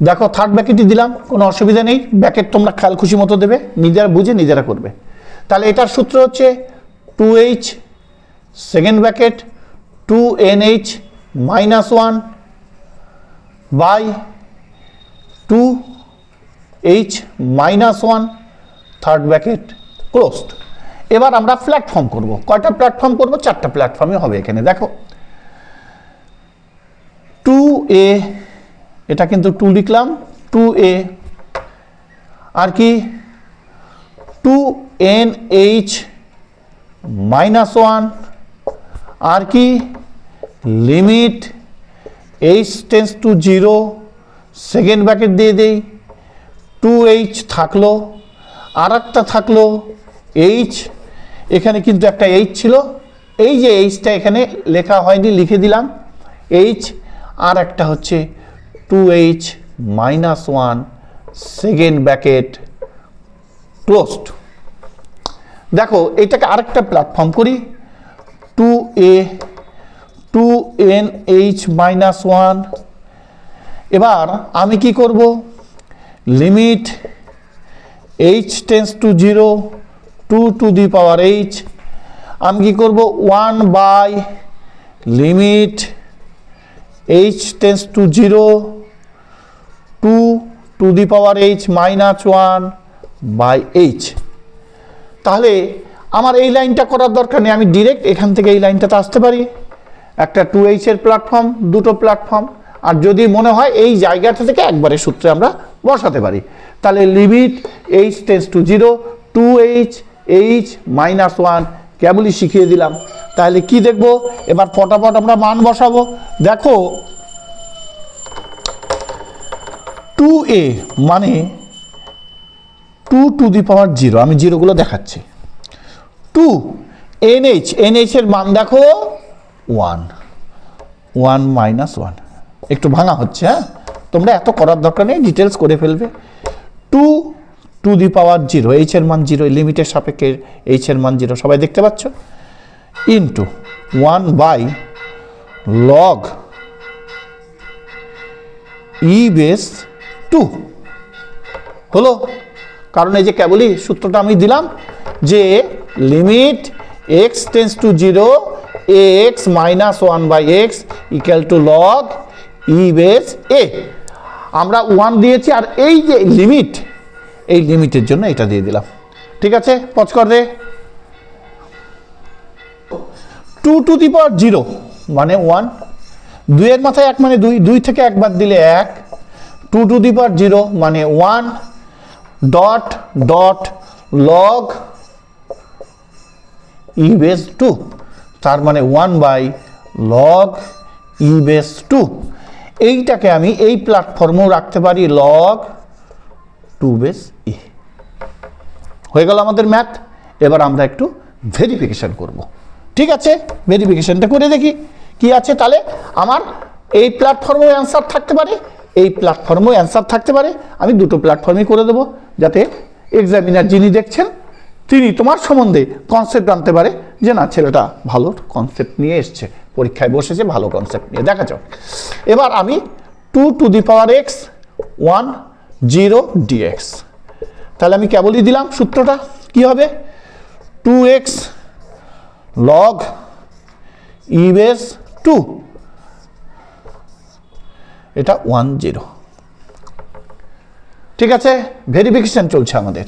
দেখো থার্ড ব্র্যাকেটই দিলাম, কোনো অসুবিধা নেই, ব্র্যাকেট তোমরা খেয়াল খুশি মতো দেবে, নিজেরা বুঝে নিজেরা করবে। তাহলে এটার সূত্র হচ্ছে 2h second bracket 2nh minus 1 by 2h minus 1 third bracket closed. এবার আমরা প্ল্যাটফর্ম করব। কয়টা প্ল্যাটফর্ম করব? 4টা প্ল্যাটফর্মে হবে এখানে। দেখো 2a, এটা কিন্তু 2 লিখলাম, 2a, আর কি 2nh মাইনাস 1, আর কি limit h tends to 0, second bracket দিয়ে দেই, 2h থাকলো, আর একটা থাকলো h, এখানে কিন্তু একটা h ছিল, এই যে hটা এখানে লেখা হয়নি, লিখে দিলাম h, আর একটা হচ্ছে 2h minus 1, second bracket closed. দেখো এটাকে আরেকটা প্ল্যাটফর্ম করি, 2a 2nh মাইনাস 1। এবার আমি কি করব? Limit h tends to 0, 2 to the power h, আমি কি করব? 1 by limit h tends to 0, 2 to the power h minus 1 by h। তাহলে আমার এই লাইনটা করার দরকার নেই, আমি ডিরেক্ট এখান থেকে এই লাইনটাতে আসতে পারি। একটা 2h এর প্ল্যাটফর্ম, দুটো প্ল্যাটফর্ম, আর যদি মনে হয় এই জায়গাটা থেকে একবারে সূত্রে আমরা বসাতে পারি। তাহলে limit h tends to 0, 2h h minus 1 কেবলই শিখিয়ে দিলাম। তাহলে কি দেখব? এবার ফটাফট আমরা মান বসাবো। দেখো 2a মানে 2 টু দি পাওয়ার 0, আমি জিরোগুলো দেখাচ্ছি। 2 nh এর মান দেখো 1, 1 মাইনাস 1, একটু ভাঙা হচ্ছে, হ্যাঁ, তোমরা এত করার দরকার নেই, ডিটেলস করে ফেলবে। 2 টু দি পাওয়ার 0, h এর মান 0, লিমিটের সাপেক্ষে h এর মান 0, সবাই দেখতে পাচ্ছ, into 1 by log e base 2 হলো। কারণ এই যে কেবলই সূত্রটা আমি দিলাম যে limit x tends to 0, ax minus 1 by x equal to log e base a। আমরা 1 দিয়েছি, আর এই যে লিমিট, এই লিমিটের জন্য এটা দিয়ে দিলাম। ঠিক আছে, পজ কর দে। 2 টু দি পাওয়ার 0 মানে 1, 2 এর মাথায় 1 মানে 2, 2 থেকে 1 বাদ দিলে 1, 2 টু দি পাওয়ার 0 মানে 1, dot dot log e base 2, তার মানে 1 বাই লগ e বেস 2। এইটাকে আমি এই প্ল্যাটফর্মেও রাখতে পারি লগ 2 বেস e। হয়ে গেল আমাদের ম্যাথ। এবার আমরা একটু ভেরিফিকেশন করব। ঠিক আছে, ভেরিফিকেশনটা করে দেখি কি আছে। তাহলে আমার এই প্ল্যাটফর্মেও অ্যান্সার থাকতে পারে, এই প্ল্যাটফর্মেও অ্যান্সার থাকতে পারে। আমি দুটো প্ল্যাটফর্মই করে দেবো, যাতে এক্সামিনার যিনি দেখছেন তিনি তোমার সম্বন্ধে কনসেপ্ট আনতে পারে যে না, ছেলেটা ভালো কনসেপ্ট নিয়ে এসছে, পরীক্ষায় বসেছে ভালো কনসেপ্ট নিয়ে, দেখা যাক। এবার আমি 2 to the power x 1 0 dx, তাহলে আমি কেবলই দিলাম সূত্রটা, কি হবে? 2x লগ e বেস 2, এটা 1 0। ঠিক আছে, ভেরিফিকেশন চলছে আমাদের।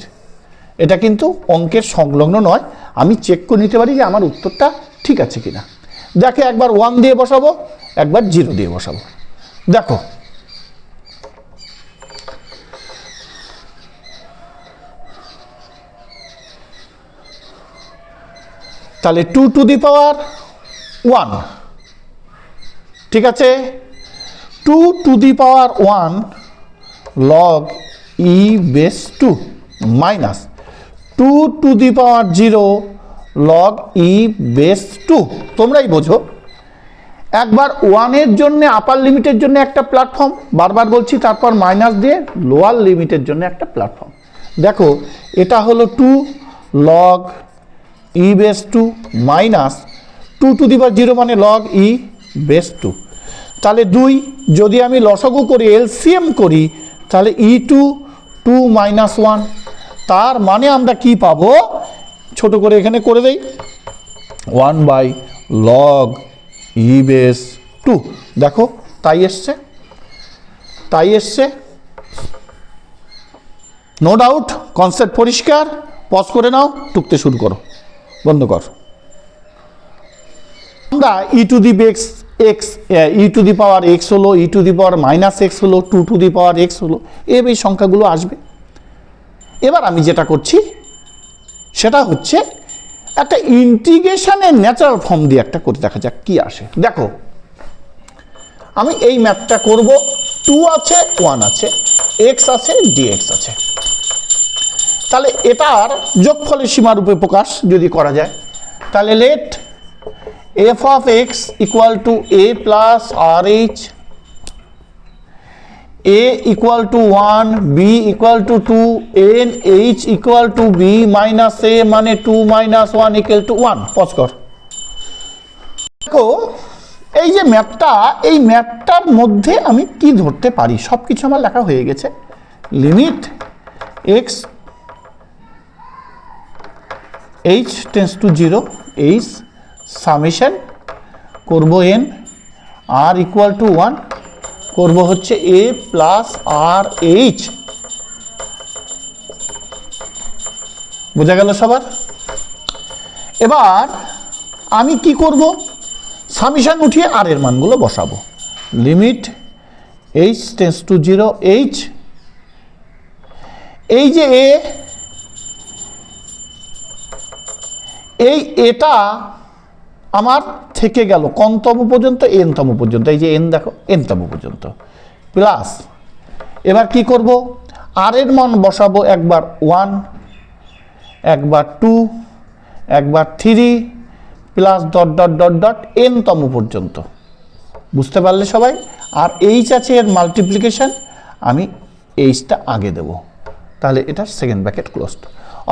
এটা কিন্তু অঙ্কের সংলগ্ন নয়, আমি চেক করে নিতে পারি যে আমার উত্তরটা ঠিক আছে কিনা। দেখে একবার 1 দিয়ে বসাবো, একবার 0 দিয়ে বসাবো। দেখো তাহলে 2 টু দি পাওয়ার 1, ঠিক আছে, 2 to the power 1 log e base 2 minus 2 to the power 0 log e base 2। তোমরাই বোঝো। একবার 1 এর জন্য আপার লিমিটের জন্য একটা প্ল্যাটফর্ম, বারবার বলছি, তারপর মাইনাস দিয়ে লোয়ার লিমিটের জন্য একটা প্ল্যাটফর্ম। দেখো এটা হলো 2 log e base 2 minus 2 to the power 0 মানে লগ e বেস 2। তাহলে 2 যদি আমি লসাগু করি, এলসিএম করি, তাহলে e2 2 মাইনাস 1, তার মানে আমরা কি পাবো? ছোট করে এখানে করে দেই, 1 বাই লগ e বেস 2। দেখো তাই এসছে, তাই এসছে, নো ডাউট। কনসেপ্ট পরিষ্কার। পজ করে নাও, টুকতে শুরু করো। বন্ধ কর। আমরা e to the x x e to the power x হলো, e to the power minus x হলো, two to the power x হলো, এই সংখ্যাগুলো আসবে। এবার আমি যেটা করছি সেটা হচ্ছে একটা ইন্টিগ্রেশনের ন্যাচারাল ফর্ম দিয়ে একটা করে দেখা যাক কি আসে। দেখো আমি এই ম্যাথটা করব, 2 আছে 1 আছে, এক্স আছে ডিএক্স আছে। তাহলে এটার যোগফলের সীমারূপে প্রকাশ যদি করা যায়, তাহলে let f of x equal to a plus r h, a equal to 1, b equal to 2, n h equal to b minus a মানে 2 minus 1 equal to 1। পজ কর। দেখো এই যে ম্যাথটা, এই ম্যাথটার মধ্যে আমি কি ধরতে পারি, সব কিছু আমার লেখা হয়ে গেছে। Limit x h tends to 0 h summation করব n r ইকুয়াল টু 1 করব হচ্ছে a প্লাস আর এইচ। বোঝা গেল সবার? এবার আমি কি করব, সামেশন উঠিয়ে আর এর মানগুলো বসাবো। Limit h tends to 0 h, এই যে a, এই এটা আমার থেকে গেল কোনতম পর্যন্ত, এনতম পর্যন্ত, এই যে এন দেখো এনতম পর্যন্ত, প্লাস এবার কি করব, আর এর মান বসাবো একবার 1, একবার 2, একবার 3, plus dot dot dot dot এনতম পর্যন্ত। বুঝতে পারলে সবাই? আর এইচ আছে এর মাল্টিপ্লিকেশন, আমি এইচটা আগে দেব, তাহলে এটা সেকেন্ড ব্র্যাকেট ক্লোজড।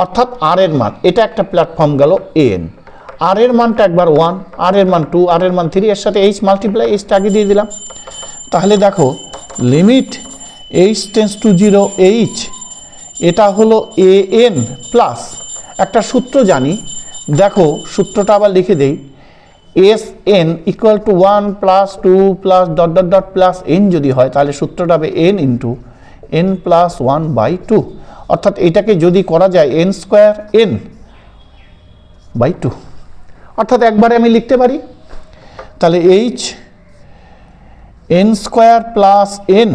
অর্থাৎ আর এর মান, এটা একটা প্ল্যাটফর্ম গেল এন, আর এর মানটা একবার 1, আর এর মান 2, আর এর মান 3, এর সাথে এইচ মাল্টিপ্লাই, এইচটা আগে দিয়ে দিলাম। তাহলে দেখো limit H tends to 0 H, এটা হলো এ এন প্লাস একটা সূত্র জানি, দেখো সূত্রটা আবার লিখে দেই, S N equal to 1 plus 2 plus dot dot dot plus N যদি হয়, তাহলে সূত্রটা হবে এন ইন্টু এন প্লাস 1/2। অর্থাৎ এটাকে যদি করা যায় এন স্কোয়ার এন বাই 2, অর্থাৎ একবারে আমি লিখতে পারি। তাহলে h n square plus n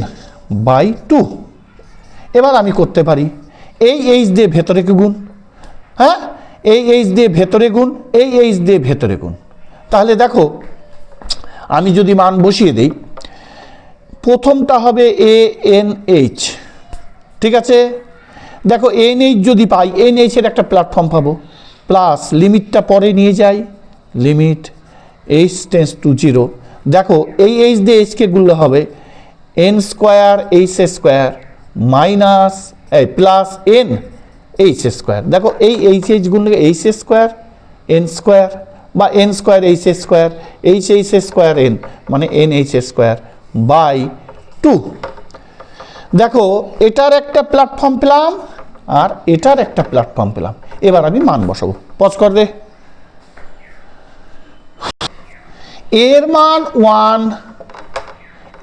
by 2। এবার আমি করতে পারি এই এইচ দিয়ে ভেতরে গুণ, হ্যাঁ এই এইচ দিয়ে ভেতরে গুণ, এই এইচ দিয়ে ভেতরে গুণ। তাহলে দেখো আমি যদি মান বসিয়ে দিই, প্রথমটা হবে এ এন এইচ, ঠিক আছে? দেখো এন এইচ যদি পাই, এন এইচ এর একটা প্ল্যাটফর্ম পাবো, প্লাস লিমিটটা পরে নিয়ে যাই, লিমিট এইচ টেন্ডস টু 0। দেখো এই এইচ দিয়ে এইচকে গুণলে হবে n square h square minus plus n h square. দেখো এই এইচ এইচ গুণলে এইচ স্কোয়ার এন স্কোয়ার, বা n square h square, h h square n মানে এন এইচ স্কোয়ার বাই 2। দেখো এটার একটা প্ল্যাটফর্ম পেলাম আর এটার একটা প্ল্যাটফর্ম পেলাম। এবার আমি মান বসাবো, পজ কর দে। এর মান 1,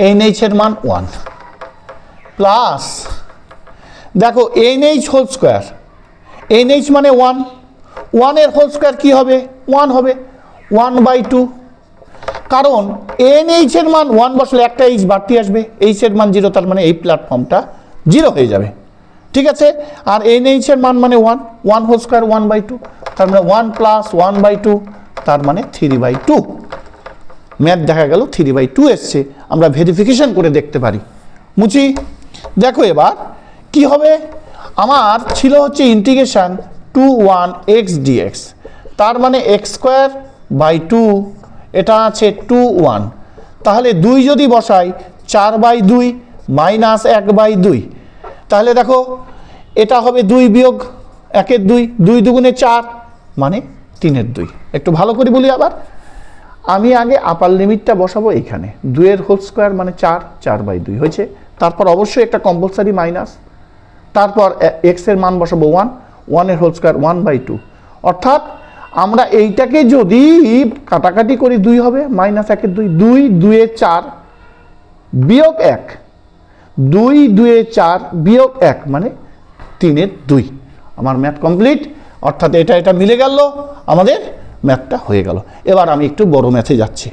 এনএইচ এর মান 1 প্লাস দেখো এনএইচ হোল স্কোয়ার, এনএইচ মানে 1, 1 এর হোল স্কোয়ার কি হবে, 1 হবে 1/2। কারণ এনএইচ এর মান 1 বসলে একটা এইচ বাড়তি আসবে, এইচ এর মান 0, তার মানে এই প্ল্যাটফর্মটা 0 হয়ে যাবে, ঠিক আছে? আর এনএইচ এর মান মানে 1, 1 হোল স্কোয়ার 1/2, তার মানে 1 প্লাস 1/2, তার মানে 3/2। ম্যাথ দেখা গেল 3/2 এসছে, আমরা ভেরিফিকেশন করে দেখতে পারি। মুচি দেখো এবার কি হবে, আমার ছিল হচ্ছে ইন্টিগ্রেশন 2 1 x dx, তার মানে x²/2, এটা আছে 2 1, তাহলে 2 যদি বসাই 4/2 মাইনাস 1/2, তাহলে দেখো এটা হবে 2 বিয়োগ 1-এর 2, 2 দুগুণে 4 মানে 3-এর 2। একটু ভালো করে বলি আবার, আমি আগে আপার লিমিটটা বসাবো এইখানে, 2 এর হোল স্কোয়ার মানে 4, 4/2 হয়েছে। তারপর অবশ্যই একটা কম্পালসারি মাইনাস, তারপর এক্স এর মান বসাবো 1, 1 এর হোল স্কোয়ার 1/2। অর্থাৎ আমরা এইটাকে যদি কাটাকাটি করি 2 হবে, মাইনাস 1-এর 2, 2 2-এ 4 বিয়োগ 1, 2 2-এ 4 বিয়োগ 1 মানে 3-এর 2। আমার ম্যাথ কমপ্লিট। অর্থাৎ এটা এটা মিলে গেল, আমাদের ম্যাথটা হয়ে গেল। এবার আমি একটু বড় ম্যাথে যাচ্ছি।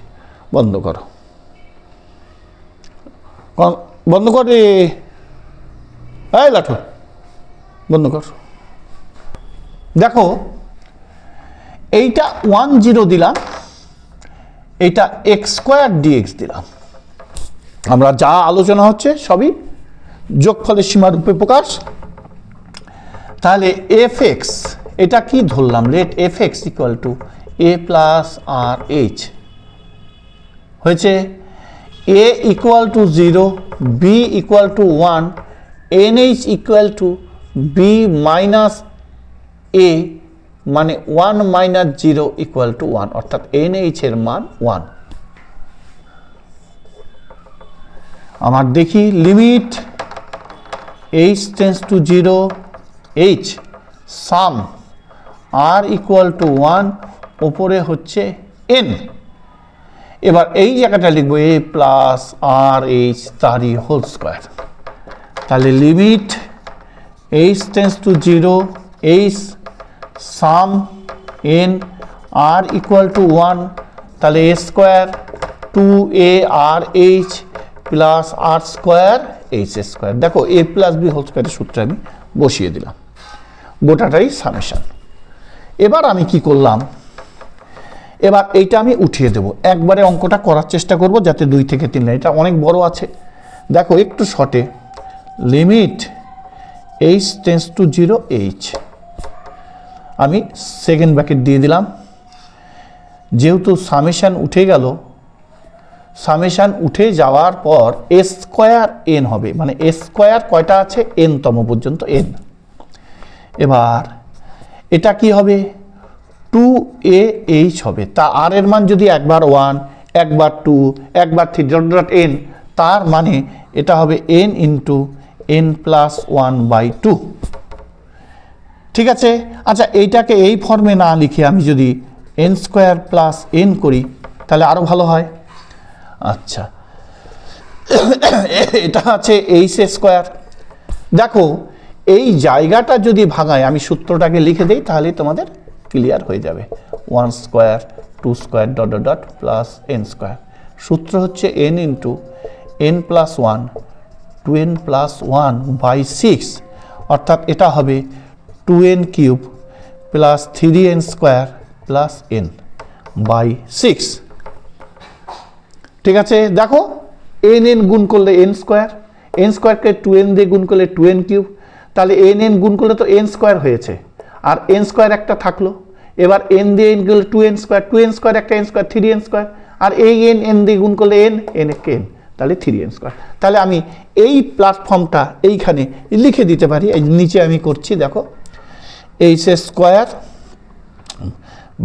বন্ধ করো, বন্ধ কর রে, এই লাঠো, বন্ধ কর। দেখো এইটা 1 0 দিলাম, এইটা এক্স স্কোয়ার ডিএক্স দিলাম। আমরা যা আলোচনা হচ্ছে সবই যোগফলের সীমারূপে প্রকাশ। তাহলে এফ এক্স, এটা কি ধরলাম, let f x equal to a plus r h হয়েছে। A equal to 0, b equal to 1, n h equal to b minus a, মানে 1 মাইনাস 0 ইকুয়াল টু 1, অর্থাৎ এন এইচ এর মান 1। আমার দেখি limit h tends to 0, h sum r equal to 1, ওপরে হচ্ছে n. এবার এই জায়গাটা লিখবো এ প্লাস আর এইচ তারই হোল স্কোয়ার। তাহলে limit h tends to 0, h sum n r equal to 1, তাহলে a square 2a r h plus r square h square. দেখো এ প্লাস বি হোল স্কোয়ারের সূত্রে আমি বসিয়ে দিলাম, গোটাটাই সামেশন। এবার আমি কি করলাম, এবার এইটা আমি উঠিয়ে দেব, একবারে অঙ্কটা করার চেষ্টা করব যাতে 2 থেকে 3 লাইন, এটা অনেক বড় আছে। দেখো একটু শর্টে, limit h tends to 0, H, আমি সেকেন্ড ব্র্যাকেট দিয়ে দিলাম। যেহেতু সামেশান উঠে গেল, সামেশান উঠে যাওয়ার পর এ স্কোয়ার এন হবে, মানে এ স্কোয়ার কয়টা আছে, এন তম পর্যন্ত এন। এবার এটা কি হবে, 2a h হবে। তা আর এর মান যদি একবার 1, একবার 2, একবার 3 ডট ডট n, তার মানে এটা হবে n ইন্টু n প্লাস 1/2। ঠিক আছে। আচ্ছা এইটাকে এই ফর্মে না লিখে আমি যদি n স্কোয়ার প্লাস n করি তাহলে আরও ভালো হয়। আচ্ছা এটা আছে এইচ স্কোয়ার। দেখো এই জায়গাটা যদি ভাঙায়, আমি সূত্রটাকে লিখে দেই তাহলে তোমাদের ক্লিয়ার হয়ে যাবে। 1 square 2 square dot dot dot plus n square, সূত্র হচ্ছে n into n plus 1, 2n plus 1/6, অর্থাৎ এটা হবে 2n cube plus 3n square plus n/6। ঠিক আছে। দেখো n গুণ করলে n স্কোয়ার, n স্কোয়ারকে 2n দিয়ে গুণ করলে 2n কিউব, তাহলে n গুণ করলে তো n স্কোয়ার হয়েছে, আর n স্কোয়ার একটা থাকলো। এবার n দিয়ে n করলে 2n স্কোয়ার একটা n স্কোয়ার 3n স্কোয়ার, আর এই n দিয়ে গুণ করলে n কে n, তাহলে 3n স্কোয়ার। তাহলে আমি এই প্ল্যাটফর্মটা এইখানে লিখে দিতে পারি। এই নিচে আমি করছি, দেখো এইচ স্কোয়ার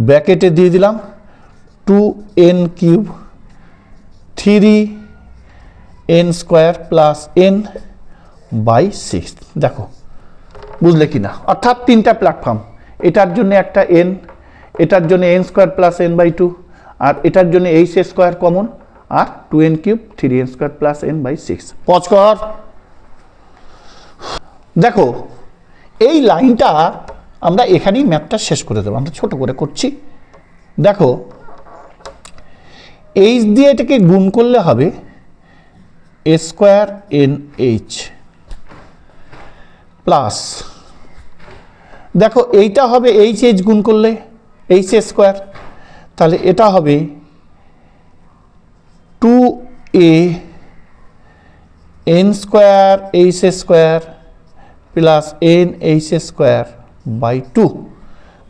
ব্র্যাকেটে দিয়ে দিলাম 2n cube 3n square plus n/6। দেখো বুঝলে কি না, অর্থাৎ 3টা প্ল্যাটফর্ম, এটার জন্য একটা n, এটার জন্য n স্কোয়ার প্লাস n/2, আর এটার জন্য এইচ স্কোয়ার কমন, আর 2n cube 3n square plus n/6। Pause কর। দেখো এই লাইনটা আমরা এখানেই ম্যাথটা শেষ করে দেবো, আমরা ছোট করে করছি। দেখো এইচ দিয়ে এটাকে গুণ করলে হবে এ স্কোয়ার এন এইচ প্লাস, দেখো এইটা হবে এইচ এইচ গুণ করলে এইচ স্কোয়ার, তাহলে এটা হবে 2a n square h square plus n h square.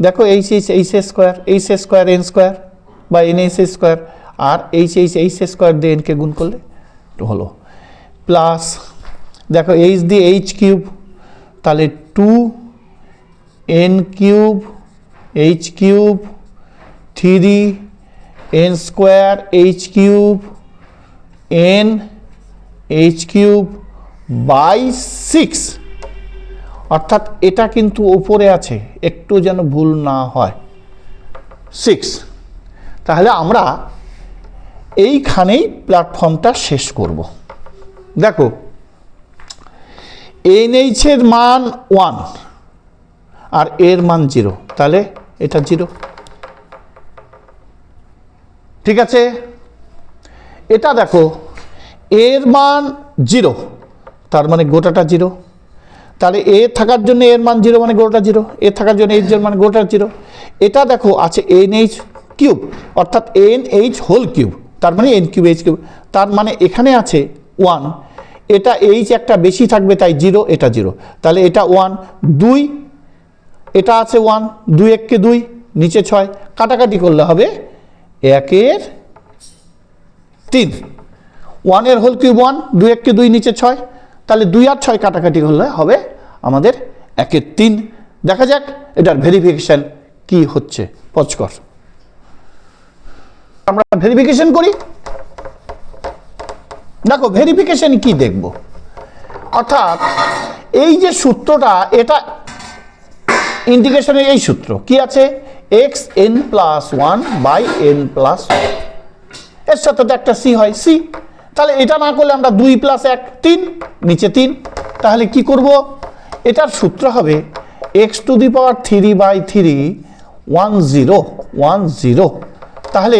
দেখো এইচ স্কোয়ার n স্কোয়ার বা n এইচ স্কোয়ার, আর এইচ স্কোয়ার দিয়ে nকে গুণ করলে হলো প্লাস, দেখো এইচ দিয়ে এইচ কিউব, তাহলে 2n cube h cube 3n square h cube n h cube, অর্থাৎ এটা কিন্তু উপরে আছে, একটু যেন ভুল না হয় 6। তাহলে আমরা এইখানেই প্ল্যাটফর্মটা শেষ করব। দেখো NH এর মান 1, আর এর মান 0, তাহলে এটা 0। ঠিক আছে, এটা দেখো এর মান 0, তার মানে গোটাটা 0। তাহলে এ থাকার জন্য এর মান 0 মানে গোটাটা 0, এ থাকার জন্য এইচ মানে গোটাটা 0। এটা দেখো আছে NH কিউব, অর্থাৎ NH হোল কিউব, তার মানে N কিউব H কিউব, তার মানে এখানে আছে 1, এটা H একটা বেশি থাকবে তাই 0, এটা 0, তাহলে এটা 1, 2, এটা আছে 1, 2 1 2, নিচে 6, কাটাকাটি করলে হবে 1 এর 3, 1 এর হোল কিউব 1, 2 1 2, নিচে 6, তাহলে 2 আর 6 কাটাকাটি করলে হবে আমাদের 1 এর 3। দেখা যাক এটার ভেরিফিকেশন কি হচ্ছে। পজকর আমরা ভেরিফিকেশন করি। দেখো ভেরিফিকেশন কি দেখব, অর্থাৎ এই যে সূত্রটা, এটা ইন্টিগ্রেশনের এই সূত্র কি আছে, xn+1/n+1, এর সাথে তো একটা c হয়, c, তাহলে এটা না করলে আমরা 2 + 1 3, নিচে 3, তাহলে কি করব, এটার সূত্র হবে x⁻³ 10 তাহলে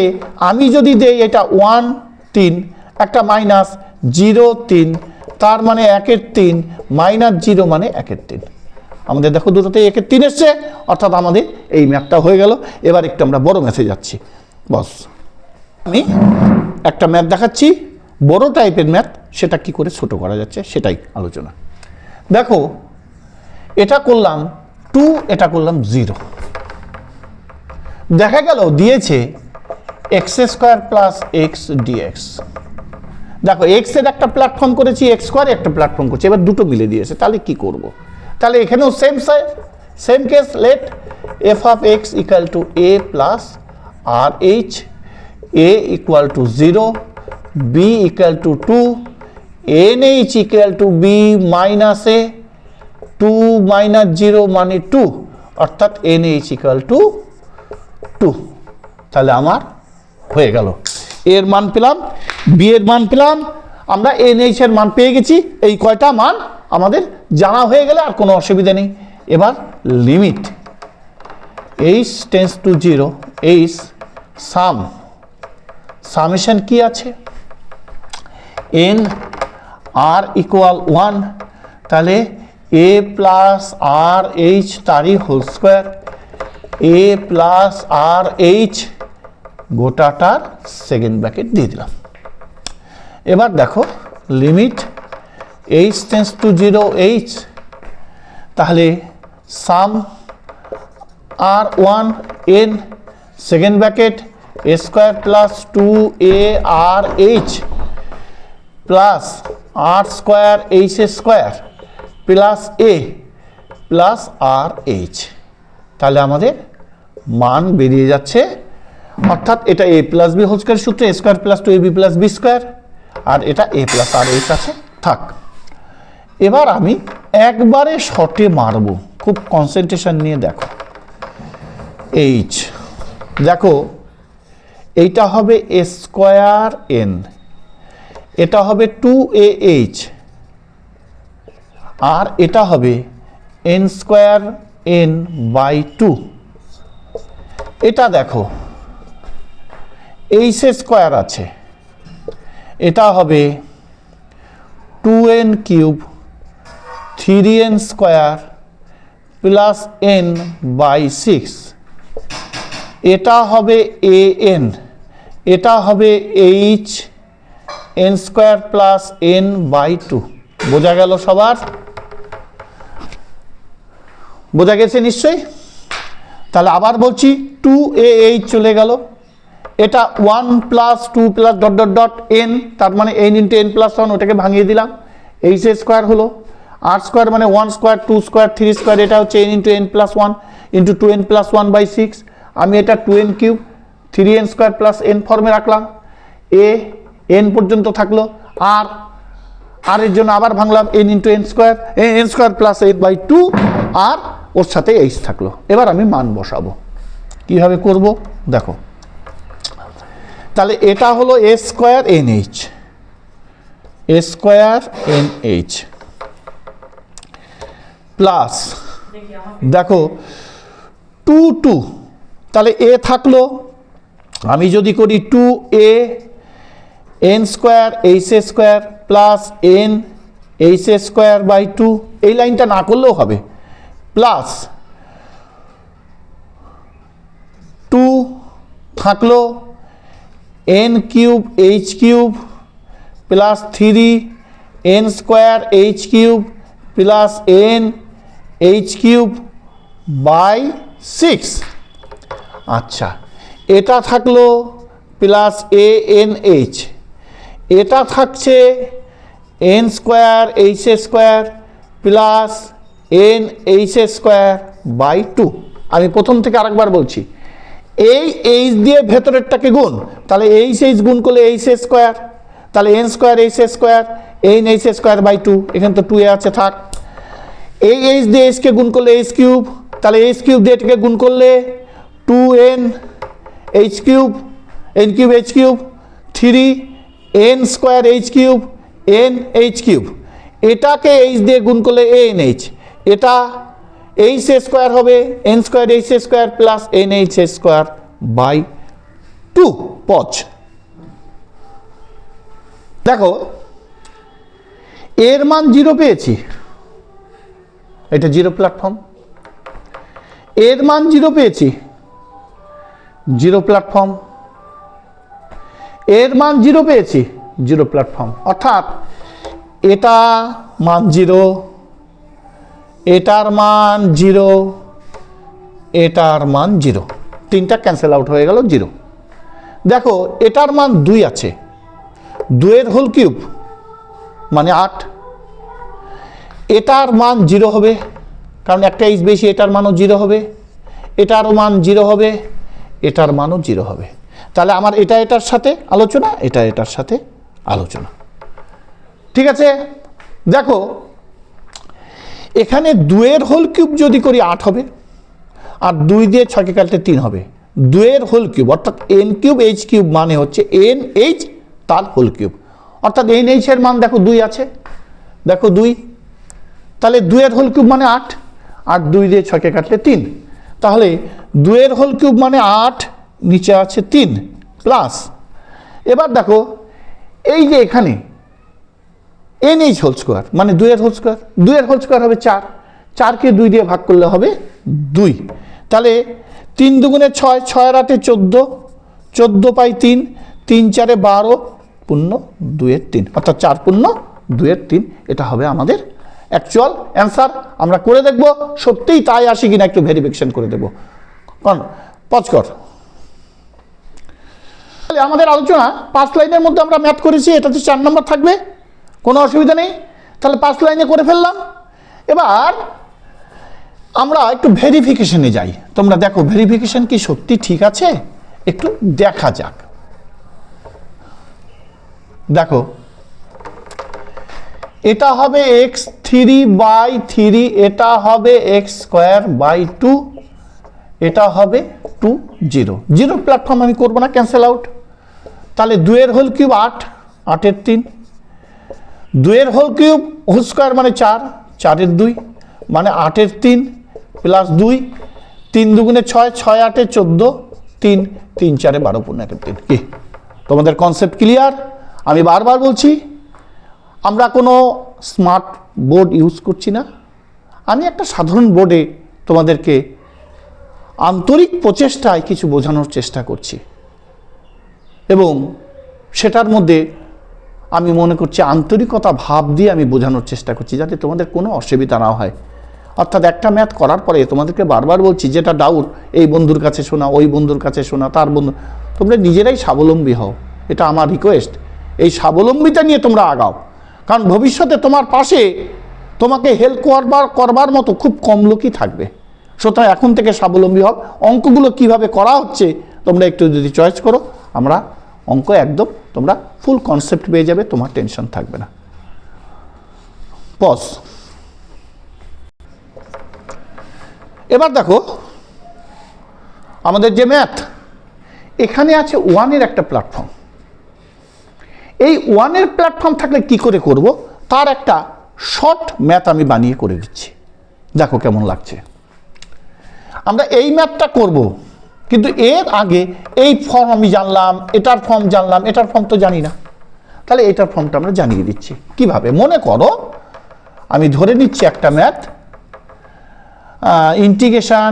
আমি যদি দেই এটা 1 3, একটা মাইনাস 0 3, তার মানে 1 এর 3, -0 মানে 1 এর 3, আমাদের দেখো দুটোতে 1 এর 3 এসছে, অর্থাৎ আমাদের এই ম্যাথটা হয়ে গেল। এবার একটু আমরা বড় ম্যাথে যাচ্ছি। বস আমি একটা ম্যাথ দেখাচ্ছি, বড় টাইপের ম্যাথ, সেটা কি করে ছোট করা যাচ্ছে সেটাই আলোচনা। দেখো এটা করলাম 2, এটা করলাম 0, দেখা গেল দিয়েছে x² + x dx। দেখো x এর একটা প্ল্যাটফর্ম করেছি, x² একটা প্ল্যাটফর্ম করছি, এবার দুটো মিলে দিয়েছে, তাহলে কি করব, তাহলে এখানেও same case, let f of x equal to a plus rh, a equal to 0, b equal to 2, nh equal to b minus a, 2 minus 0 মানে 2, অর্থাৎ nh equal to 2। তাহলে আমার হয়ে গেল, এর মান পেলাম, বি এর মান পেলাম, আমরা nh এর মান পেয়ে গেছি। এই কয়টা মান আমাদের জানা হয়ে গেলে আর কোনো অসুবিধা নেই। এবার limit h tends to 0, h summation কি আছে, n r ইকুয়াল 1, তাহলে a প্লাস আর এইচ তারই whole square, a plus r h গোটাটার সেকেন্ড ব্র্যাকেট দিয়ে দিলাম। এবার দেখো limit h tends to 0 h, তাহলে sum r 1 n second bracket a square plus 2a r h plus r square h square plus a plus r h, তাহলে আমাদের মান বেরিয়ে যাচ্ছে, অর্থাৎ এটা a plus b whole square সূত্রে a square plus 2ab plus b square, আর এটা a প্লাস আর এইচ আছে, থাক। এবার আমি একবারে শর্টে মারব, খুব কনসেন্ট্রেশন নিয়ে দেখো। এইচ দেখো এইটা হবে a স্কোয়ার n, এটা হবে 2ah, আর এটা হবে n স্কোয়ার n/2। এটা দেখো h স্কোয়ার আছে, এটা হবে 2n³ 3n square plus n/6, এটা হবে an, এটা হবে h n square plus n/2। বোঝা গেল সবার? বোঝা গেছে নিশ্চয়ই? তাহলে আবার বলছি 2ah চলে গেল, এটা 1 plus 2 plus dot dot dot n, তার মানে n ইন্টু n প্লাস 1, ওটাকে ভাঙিয়ে দিলাম, h স্কোয়ার হলো, আর স্কোয়ার মানে 1 স্কোয়ার 2 স্কোয়ার 3 স্কোয়ার, এটা হচ্ছে n into n plus 1 into 2n plus 1/6, আমি এটা 2n³ 3n square plus n ফর্মে রাখলাম, a n পর্যন্ত থাকলো, আর এর জন্য আবার ভাঙলাম n into n square, n square plus 8/2, আর ওর সাথে h থাকলো। এবার আমি মান বসাবো, কিভাবে করব দেখো। তাহলে এটা হলো a square nh, a square nh plus দেখো 2 2, তাহলে এ থাকলো, আমি যদি করি 2a n square h a square plus n h a square by 2, এই লাইনটা না করলেও হবে, প্লাস 2 থাকলো n cube h cube plus 3 n square h cube plus n h cube by 6। আচ্ছা, এটা থাকলো প্লাস এ এন এইচ, এটা থাকছে n square h a square plus n h a square by 2। আমি প্রথম থেকে আরেকবার বলছি, এই এইচ দিয়ে ভেতরেরটাকে গুণ, তাহলে এইচ এইচ গুণ করলে এইচ এ স্কোয়ার, তাহলে n square h a square n h a square by 2, এখানে তো 2a আছে থাক। এই এইচ দিয়ে এইচকে গুণ করলে এইচ কিউব, তাহলে এইচ কিউব দিয়ে এটাকে গুণ করলে 2n h cube n cube h cube 3 n square h cube n h cube, এটাকে এইচ দিয়ে গুণ করলে n এইচ, এটা এইচ এ স্কোয়ার হবে n square h a square plus n h a square by 2 পচ। দেখো এর মান 0 পেয়েছি, এটা 0 প্ল্যাটফর্ম, এর মান 0 পেয়েছি, 0 প্ল্যাটফর্ম, এর মান 0 পেয়েছি, 0 প্ল্যাটফর্ম, অর্থাৎ এটা মান 0, এটার মান 0, এটার মান 0, তিনটা ক্যান্সেল আউট হয়ে গেল 0। দেখো এটার মান 2 আছে, 2 এর হোল কিউব মানে 8, এটার মান 0 হবে কারণ একটা এইচ বেশি, এটার মানও 0 হবে, এটারও মান 0 হবে, এটার মানও 0 হবে। তাহলে আমার এটা এটার সাথে আলোচনা, এটা এটার সাথে আলোচনা, ঠিক আছে। দেখো এখানে 2 এর হোল কিউব যদি করি 8 হবে, আর 2 দিয়ে 6কে কাটলে 3 হবে। 2 এর হোল কিউব অর্থাৎ n কিউব এইচ কিউব মানে হচ্ছে n এইচ তার হোল কিউব, অর্থাৎ n এইচ এর মান দেখো 2 আছে, দেখো 2, তাহলে 2 এর হোল কিউব মানে 8, আর 2 দিয়ে 6কে কাটলে 3, তাহলে 2 এর হোল কিউব মানে 8, নিচে আছে 3 প্লাস, এবার দেখো এই যে এখানে n এইচ হোল স্কোয়ার মানে 2 এর হোল স্কোয়ার, 2 এর হোল স্কোয়ার হবে 4, 4কে 2 দিয়ে ভাগ করলে হবে 2, তাহলে 3 দুগুণে 6, 6 আর 8 14, 14 পাই 3, 3 4 12 পূর্ণ 2 এর 3, অর্থাৎ 4 পূর্ণ 2 এর 3, এটা হবে আমাদের অ্যাকচুয়াল অ্যান্সার। আমরা করে দেখব সত্যিই তাই আসে কিনা, একটু ভেরিফিকেশন করে দেব। কারণ পজ কর, আমাদের আলোচনা 5 লাইনের মধ্যে আমরা ম্যাথ করেছি, এটাতে 4 নম্বর থাকবে, কোনো অসুবিধা নেই। তাহলে 5 লাইনে করে ফেললাম। এবার আমরা একটু ভেরিফিকেশনে যাই, তোমরা দেখো ভেরিফিকেশন কি সত্যি ঠিক আছে, একটু দেখা যাক। দেখো এটা হবে x3/3, এটা হবে x স্কোয়ার বাই 2, এটা হবে 2 0, 0 প্ল্যাটফর্ম আমি করবো না, ক্যান্সেল আউট। তাহলে 2 এর হোল কিউব 8, 8 এর 3, 2 এর হোল কিউব হোল স্কোয়ার মানে 4, 4 এর 2 মানে 8 এর 3 প্লাস 2, 3 দুগুণে 6, 6 8 14, 3 3 4 12 পূর্ণ 1 3। কি তোমাদের কনসেপ্ট ক্লিয়ার? আমি বারবার বলছি আমরা কোনো স্মার্ট বোর্ড ইউজ করছি না, আমি একটা সাধারণ বোর্ডে তোমাদেরকে আন্তরিক প্রচেষ্টায় কিছু বোঝানোর চেষ্টা করছি, এবং সেটার মধ্যে আমি মনে করছি আন্তরিকতা ভাব দিয়ে আমি বোঝানোর চেষ্টা করছি যাতে তোমাদের কোনো অসুবিধা না হয়। অর্থাৎ একটা ম্যাথ করার পরে তোমাদেরকে বারবার বলছি যেটা ডাউট এই বন্ধুর কাছে শোনা, ওই বন্ধুর কাছে শোনা, তার বন্ধু, তোমরা নিজেরাই স্বাবলম্বী হও, এটা আমার রিকোয়েস্ট। এই স্বাবলম্বিতা নিয়ে তোমরা আগাও, কারণ ভবিষ্যতে তোমার পাশে তোমাকে হেল্প করবার মতো খুব কম লোকই থাকবে। সুতরাং এখন থেকে স্বাবলম্বী হও। অঙ্কগুলো কিভাবে করা হচ্ছে তোমরা একটু যদি চয়েস করো, আমরা অঙ্ক একদম তোমরা ফুল কনসেপ্ট পেয়ে যাবে, তোমার টেনশন থাকবে না। পজ। এবার দেখো আমাদের যে ম্যাথ, এখানে আছে 1 এর একটা প্ল্যাটফর্ম। এই 1 এর প্ল্যাটফর্ম থাকলে কি করে করব তার একটা শর্ট ম্যাথ আমি বানিয়ে করে দিচ্ছি। দেখো কেমন লাগছে। আমরা এই ম্যাথটা করব, কিন্তু এর আগে এই ফর্ম আমি জানলাম, এটার ফর্ম জানলাম, এটার ফর্ম তো জানি না। তাহলে এটার ফর্মটা আমরা জানিয়ে দিচ্ছি কিভাবে। মনে করো আমি ধরে নিচ্ছি একটা ম্যাথ, ইন্টিগ্রেশন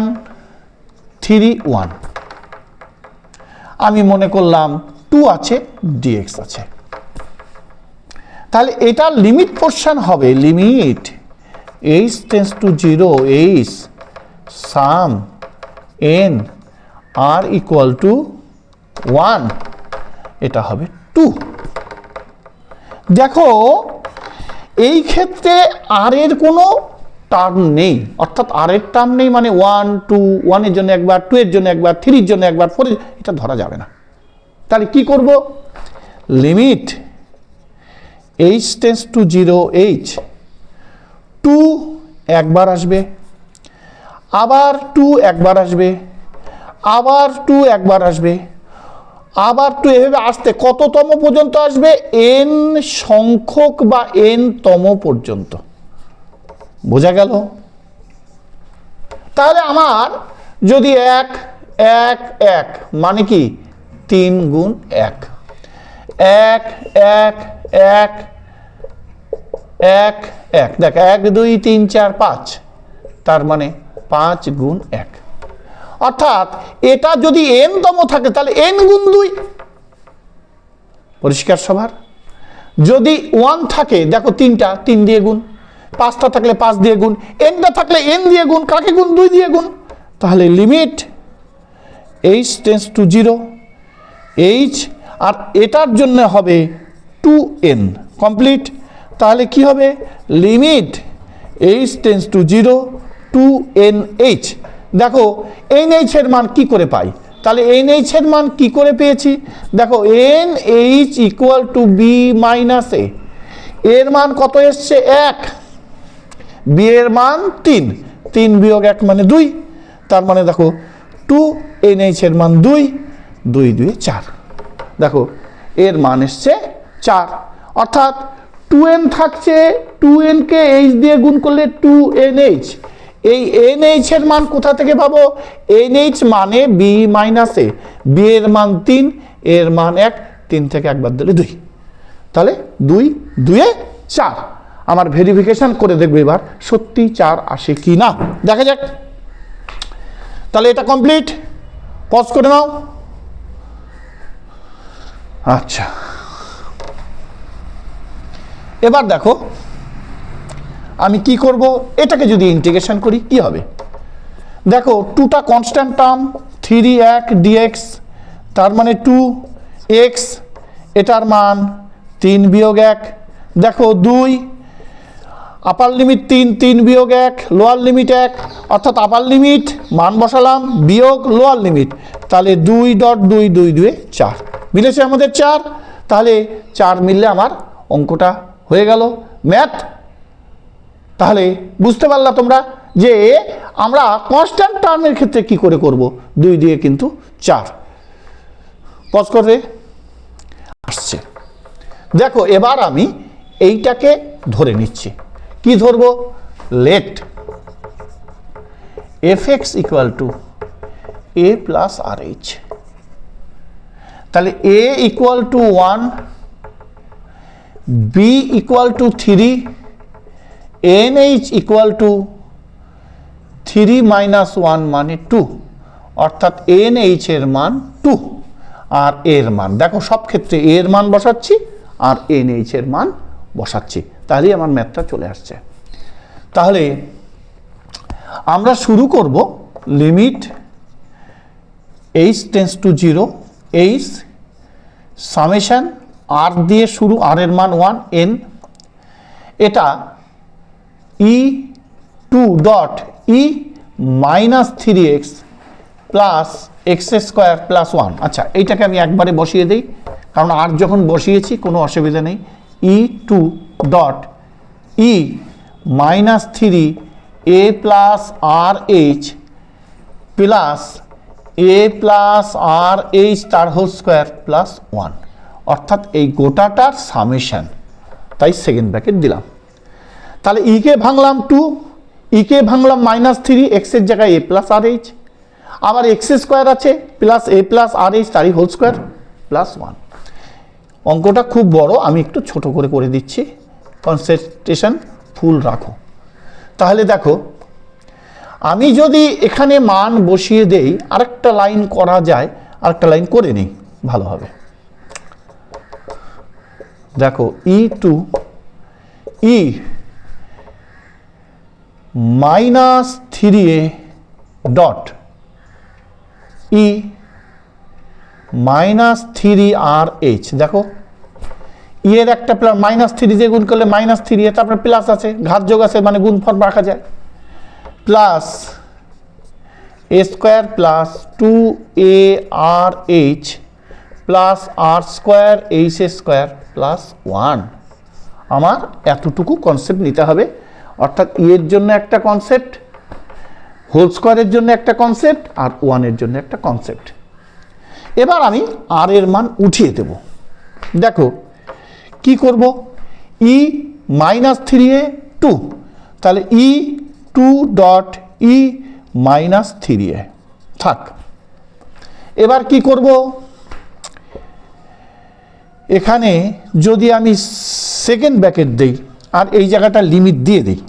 3(1), আমি মনে করলাম 2 আছে, dx আছে। তাহলে এটার লিমিট পোর্শন হবে limit h tends to 0 h some n r equal to 1, এটা হবে 2। দেখো এই ক্ষেত্রে আর এর কোনো টার্ম নেই, অর্থাৎ আর এর টার্ম নেই মানে 1 2, 1 এর জন্য একবার, 2 এর জন্য একবার, 3 এর জন্য একবার, 4 এটা ধরা যাবে না। তাহলে কি করব, limit h tends to 0 h 2 একবার আসবে, আবার 2 একবার আসবে, আবার 2 একবার আসবে, আবার 2, এভাবে আসতে কততম পর্যন্ত আসবে, n সংখ্যক বা n তম পর্যন্ত। বোঝা গেল? তাহলে আমার যদি 1 1 1 মানে কি 3 গুণ 1, 1 1 1 1 1, দেখ 1 2 3 4 5, তার মানে 5 গুণ 1। অর্থাৎ এটা যদি n তম থাকে তাহলে n গুণ 2, পরিষ্কার সবার। যদি 1 থাকে দেখো 3টা 3 দিয়ে গুণ, 5টা থাকলে 5 দিয়ে গুণ, nটা থাকলে n দিয়ে গুণ, কাকে গুণ, 2 দিয়ে গুণ। তাহলে limit h tends to 0 h, আর এটার জন্য হবে 2n কমপ্লিট। তাহলে কি হবে, limit h tends to 0 2nh। দেখো nh এর মান কি করে পাই, তাহলে nh এর মান কি করে পেয়েছি, দেখো nh equal two b minus a, এর মান কত এসছে 1, b এর মান 3, 3 বিয়োগ 1 মানে 2, তার মানে দেখো 2nh এর মান 2, 2 2 4, দেখো এর মান এসছে 4। অর্থাৎ 2n থাকছে, 2n কে h দিয়ে গুণ করলে 2nh, এই nh এর মান কোথা থেকে পাবো, nh মানে b মাইনাস a, b এর মান 3, এর মান 1, 3 থেকে একবার দিলে 2, তাহলে 2 2 4। আমার ভেরিফিকেশন করে দেখবো এবার সত্যি 4 আসে কি না, দেখা যাক। তাহলে এটা কমপ্লিট, পজ করে নাও। আচ্ছা, এবার দেখো আমি কি করব, এটাকে যদি ইন্টিগ্রেশন করি কি হবে। দেখো 2টা কনস্ট্যান্ট টার্ম, 3 1 dx, তার মানে 2x, এটার মান 3 বিয়োগ 1, দেখো 2, আপার লিমিট 3, 3 বিয়োগ 1, লোয়ার লিমিট 1, অর্থাৎ আপার লিমিট মান বসালাম বিয়োগ লোয়ার লিমিট, তাহলে 2 ডট 2 2 2 4 মিলেছে আমাদের 4। তাহলে 4 মিললে আমার অঙ্কটা হয়ে গেল ম্যাথ। তাহলে বুঝতে পারলা তোমরা যে আমরা কনস্ট্যান্ট টার্মের ক্ষেত্রে কি করে করব, 2 দিয়ে কিন্তু 4। পজ করে আসছে। দেখো এবার আমি এইটাকে ধরে নিচ্ছি, কি ধরবো, let fx equal to a plus rh। তাহলে a equal to 1, b equal to 3, nh equal to 3 minus 1 মানে 2, অর্থাৎ nh এর মান 2, আর এর মান দেখো সব ক্ষেত্রে এর মান বসাচ্ছি আর nh এর মান বসাচ্ছি, তাহলেই আমার ম্যাথটা চলে আসছে। তাহলে আমরা শুরু করব limit h tends to 0 h summation r দিয়ে শুরু, r এর মান 1 n, এটা e2 dot e minus 3x plus x square plus 1। আচ্ছা, এইটাকে আমি একবারে বসিয়ে দিই, কারণ আর যখন বসিয়েছি কোনো অসুবিধা নেই। e2 dot e minus 3 a plus r h plus a plus r h তার হোল স্কোয়ার প্লাস 1, অর্থাৎ এই গোটাটার সামেশন, তাই সেকেন্ড ব্র্যাকেট দিলাম। তাহলে ই কে ভাঙলাম 2, কে ভাঙলাম -3, এক্সের জায়গায় a প্লাস আর এইচ, আবার এক্স স্কোয়ার আছে plus a plus r h তারই হোল স্কোয়ার প্লাস 1। অঙ্কটা খুব বড়, আমি একটু ছোট করে দিচ্ছি, কনসেন্ট্রেশন ফুল রাখো। তাহলে দেখো, আমি যদি এখানে মান বসিয়ে দেই, আরেকটা লাইন করা যায়, আরেকটা লাইন করে নিই ভালো হবে। দেখো e -3a dot e -3rh, দেখো ই এর একটা -3 দিয়ে গুণ করলে -3a, তারপরে প্লাস আছে, ঘাত যোগ আছে, মানে গুণফল রাখা যায়, plus a square plus 2arh plus r square h square plus 1। আমার এতটুকু কনসেপ্ট নিতে হবে, অর্থাৎ ই এর জন্য একটা কনসেপ্ট, হোল স্কোয়ারের জন্য একটা কনসেপ্ট, আর 1 এর জন্য একটা কনসেপ্ট। এবার আমি আর এর মান উঠিয়ে দেব। দেখো কি করব, ই -3a 2, তাহলে e2 ডট e -3a থাক। এবার কি করব, এখানে যদি আমি সেকেন্ড ব্র্যাকেট দেই আর এই জায়গাটা লিমিট দিয়ে দিই,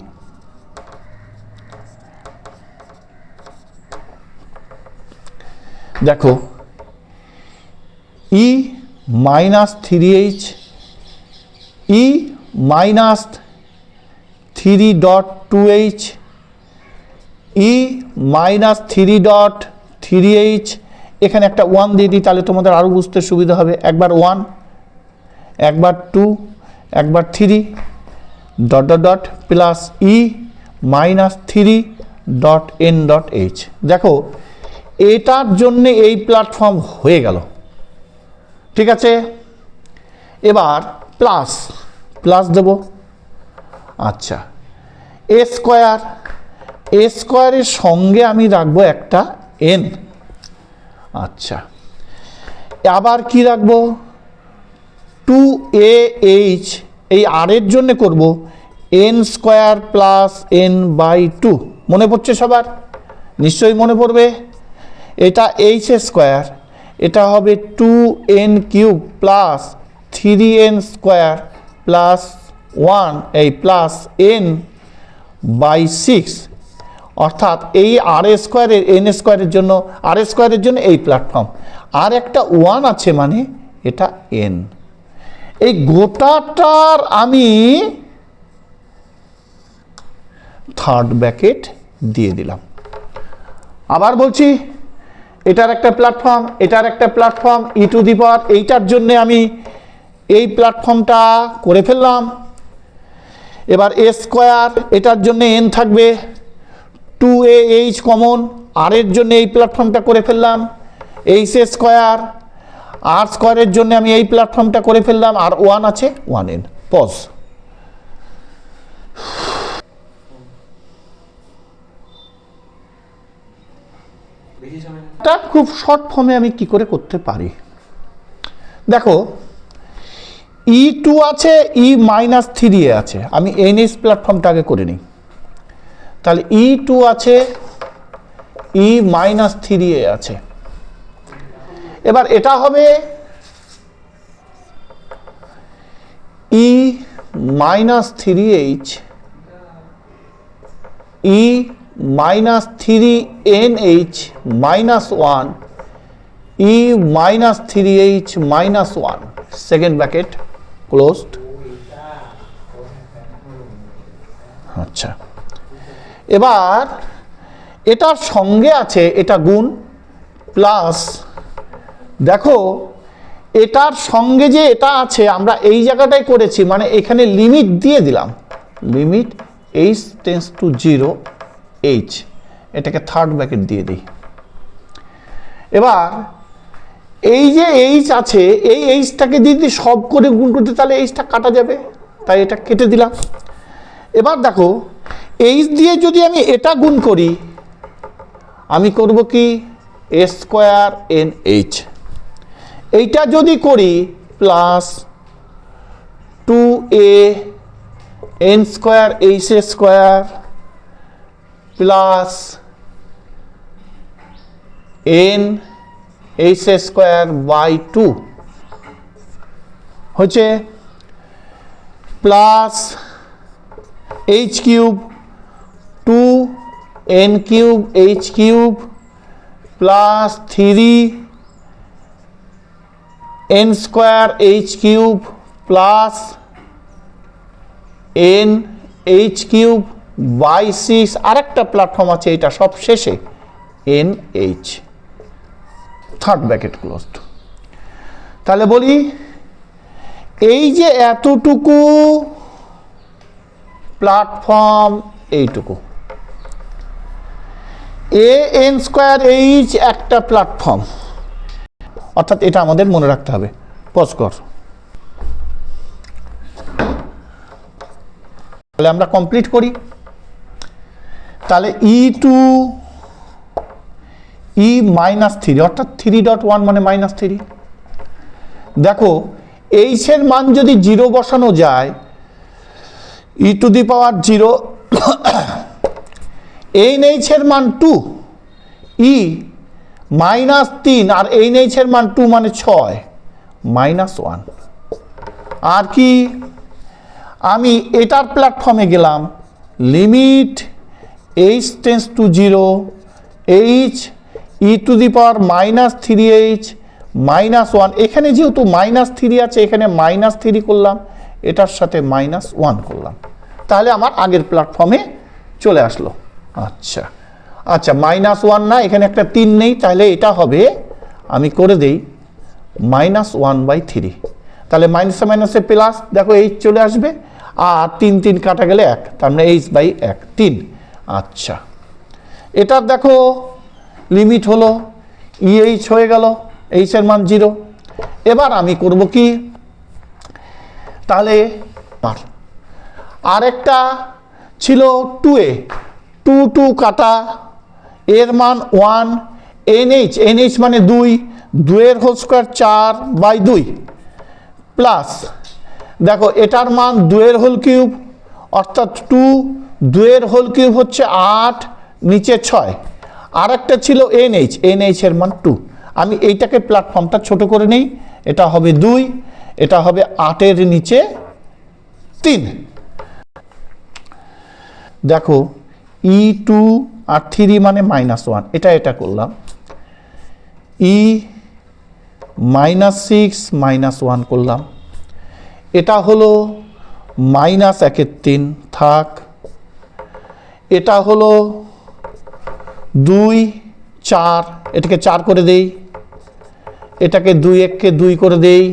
দেখো e -3h e -3 dot 2h e -3 dot 3h, এখানে একটা 1 দিয়ে দিই, তাহলে তোমাদের আরও বুঝতে সুবিধা হবে। একবার 1, একবার 2, একবার 3 dot dot dot plus e -3 dot n dot h। দেখো এটার জন্য এই প্ল্যাটফর্ম হয়ে গেল, ঠিক আছে। এবার প্লাস দেব, আচ্ছা a স্কোয়ারের সঙ্গে আমি রাখবো একটা n, আচ্ছা আবার কি রাখবো 2ah, এই আর এর জন্য করব n স্কোয়ার প্লাস n/2। মনে পড়ছে সবার? নিশ্চয়ই মনে পড়বে। এটা h স্কোয়ার, এটা হবে 2n cube plus 3n square plus 1 এই প্লাস n/6, অর্থাৎ এই আর স্কোয়ারের n স্কোয়ারের জন্য, আর স্কোয়ারের জন্য এই প্ল্যাটফর্ম, আর একটা 1 আছে মানে এটা n। এই গোটাটার আমি থার্ড ব্র্যাকেট দিয়ে দিলাম। আবার বলছি, এটার একটা প্ল্যাটফর্ম, এটার একটা প্ল্যাটফর্ম, ই টু দি পাওয়ার, এইটার জন্য আমি এই প্ল্যাটফর্মটা করে ফেললাম। এবার এ স্কোয়ার, এটার জন্য n থাকবে, 2ah কমন, আর এর জন্য এই প্ল্যাটফর্মটা করে ফেললাম, এইচ স্কোয়ার, আর স্কোয়ারের জন্য আমি এই প্ল্যাটফর্মটা করে ফেললাম, আর 1 আছে 1n। পজ। এটা খুব শর্ট ফর্মে আমি কি করে করতে পারি, দেখো e2 আছে, e -3a আছে, আমি nh প্ল্যাটফর্মটা আগে করে নিই। তাহলে e2 আছে, e -3a আছে। এবার এটা হবে e -3h e -3nh -1 e -3h -1, second bracket closed. আচ্ছা এবার এটার সঙ্গে আছে এটা গুণ প্লাস, দেখো এটার সঙ্গে যে এটা আছে আমরা এই জায়গাটাই করেছি, মানে এখানে লিমিট দিয়ে দিলাম, limit h tends to 0 h, এটাকে থার্ড ব্র্যাকেট দিয়ে দিই। এবার এই যে h আছে, এই hটাকে যদি সব করে গুণ করতে তাহলে hটা কাটা যাবে, তাই এটা কেটে দিলাম। এবার দেখো h দিয়ে যদি আমি এটা গুণ করি, আমি করব কি a স্কোয়ার nh, এইটা যদি করি plus 2a n square h square plus n h square by 2 হচ্ছে plus h cube 2 n cube h cube plus 3 n square h cube plus n h cube by 6 আরেকটা platform আছে, এটা সব শেষে n h, third bracket closed. তাহলে বলি এই যে এতটুকু প্ল্যাটফর্ম, এইটুকু এ এন স্কোয়ার এইচ একটা প্ল্যাটফর্ম, অর্থাৎ এটা আমাদের মনে রাখতে হবে। পজ কর। তাহলে আমরা কমপ্লিট করি। তাহলে E2 E -3 অর্থাৎ 3.1 মানে -3। দেখো এইচ এর মান যদি 0 বসানো যায়, e⁻0 এইচ এর মান 2, E -3 আর এইচ এর মান 2 মানে 6 -1। আর কি আমি এটার প্ল্যাটফর্মে গেলাম, limit h tends to 0 H e⁻−3h -1, এখানে যেহেতু -3 আছে এখানে -3 করলাম, এটার সাথে -1 করলাম, তাহলে আমার আগের প্ল্যাটফর্মে চলে আসলো। আচ্ছা আচ্ছা, -1 না, এখানে একটা 3 নেই, তাহলে এটা হবে, আমি করে দেই -1/3। তাহলে মাইনাসে মাইনাসে প্লাস, দেখো এইচ চলে আসবে, আর 3 3 কাটা গেলে 1, তার মানে h/1 3। আচ্ছা, এটার দেখো লিমিট হলো EH হয়ে গেল, এইচ এর মান 0। এবার আমি করব কি, তাহলে আরেকটা ছিল 2a, 2 2 কাটা, এর মান 1, NH মানে 2, 2 এর হোল স্কোয়ার 4/2 প্লাস, দেখো এটার মান 2 এর হোল কিউব অর্থাৎ 2, 2 এর হোল কিউব হচ্ছে 8, নিচে 6। আর একটা ছিল NH এর মান 2। আমি এইটাকে প্ল্যাটফর্মটা ছোট করে নেই, এটা হবে 2, এটা হবে 8 এর নিচে 3। দেখো E2 আর 3 মানে -1, এটা করলাম, E -6 -1 করলাম, এটা হলো -1/3 থাক, এটা হলো 2 4, এটাকে 4 করে দেই, এটাকে 2 1কে 2 করে দেই,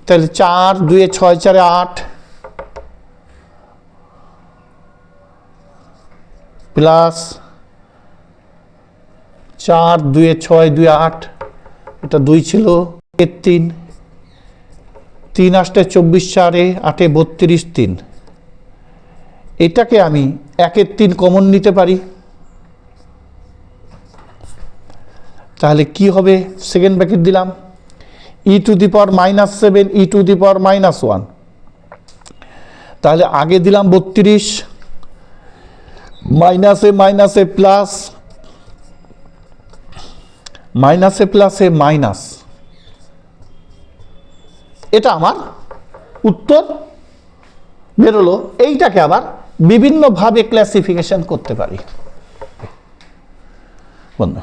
তাহলে 4 2 6 4 8 প্লাস 4 2 6 2 8, এটা 2 ছিল, 3 3 8 24 4 8 32 3। এটাকে আমি 1/3 কমন নিতে পারি, তাহলে কি হবে, সেকেন্ড ব্র্যাকেট দিলাম, e⁻−7 e⁻−1, তাহলে আগে দিলাম 32, মাইনাসে মাইনাসে প্লাস, মাইনাসে প্লাসে মাইনাস, এটা আমার উত্তর বেরোলো। এইটাকে আবার বিভিন্নভাবে ক্লাসিফিকেশন করতে পারি বন্ধু।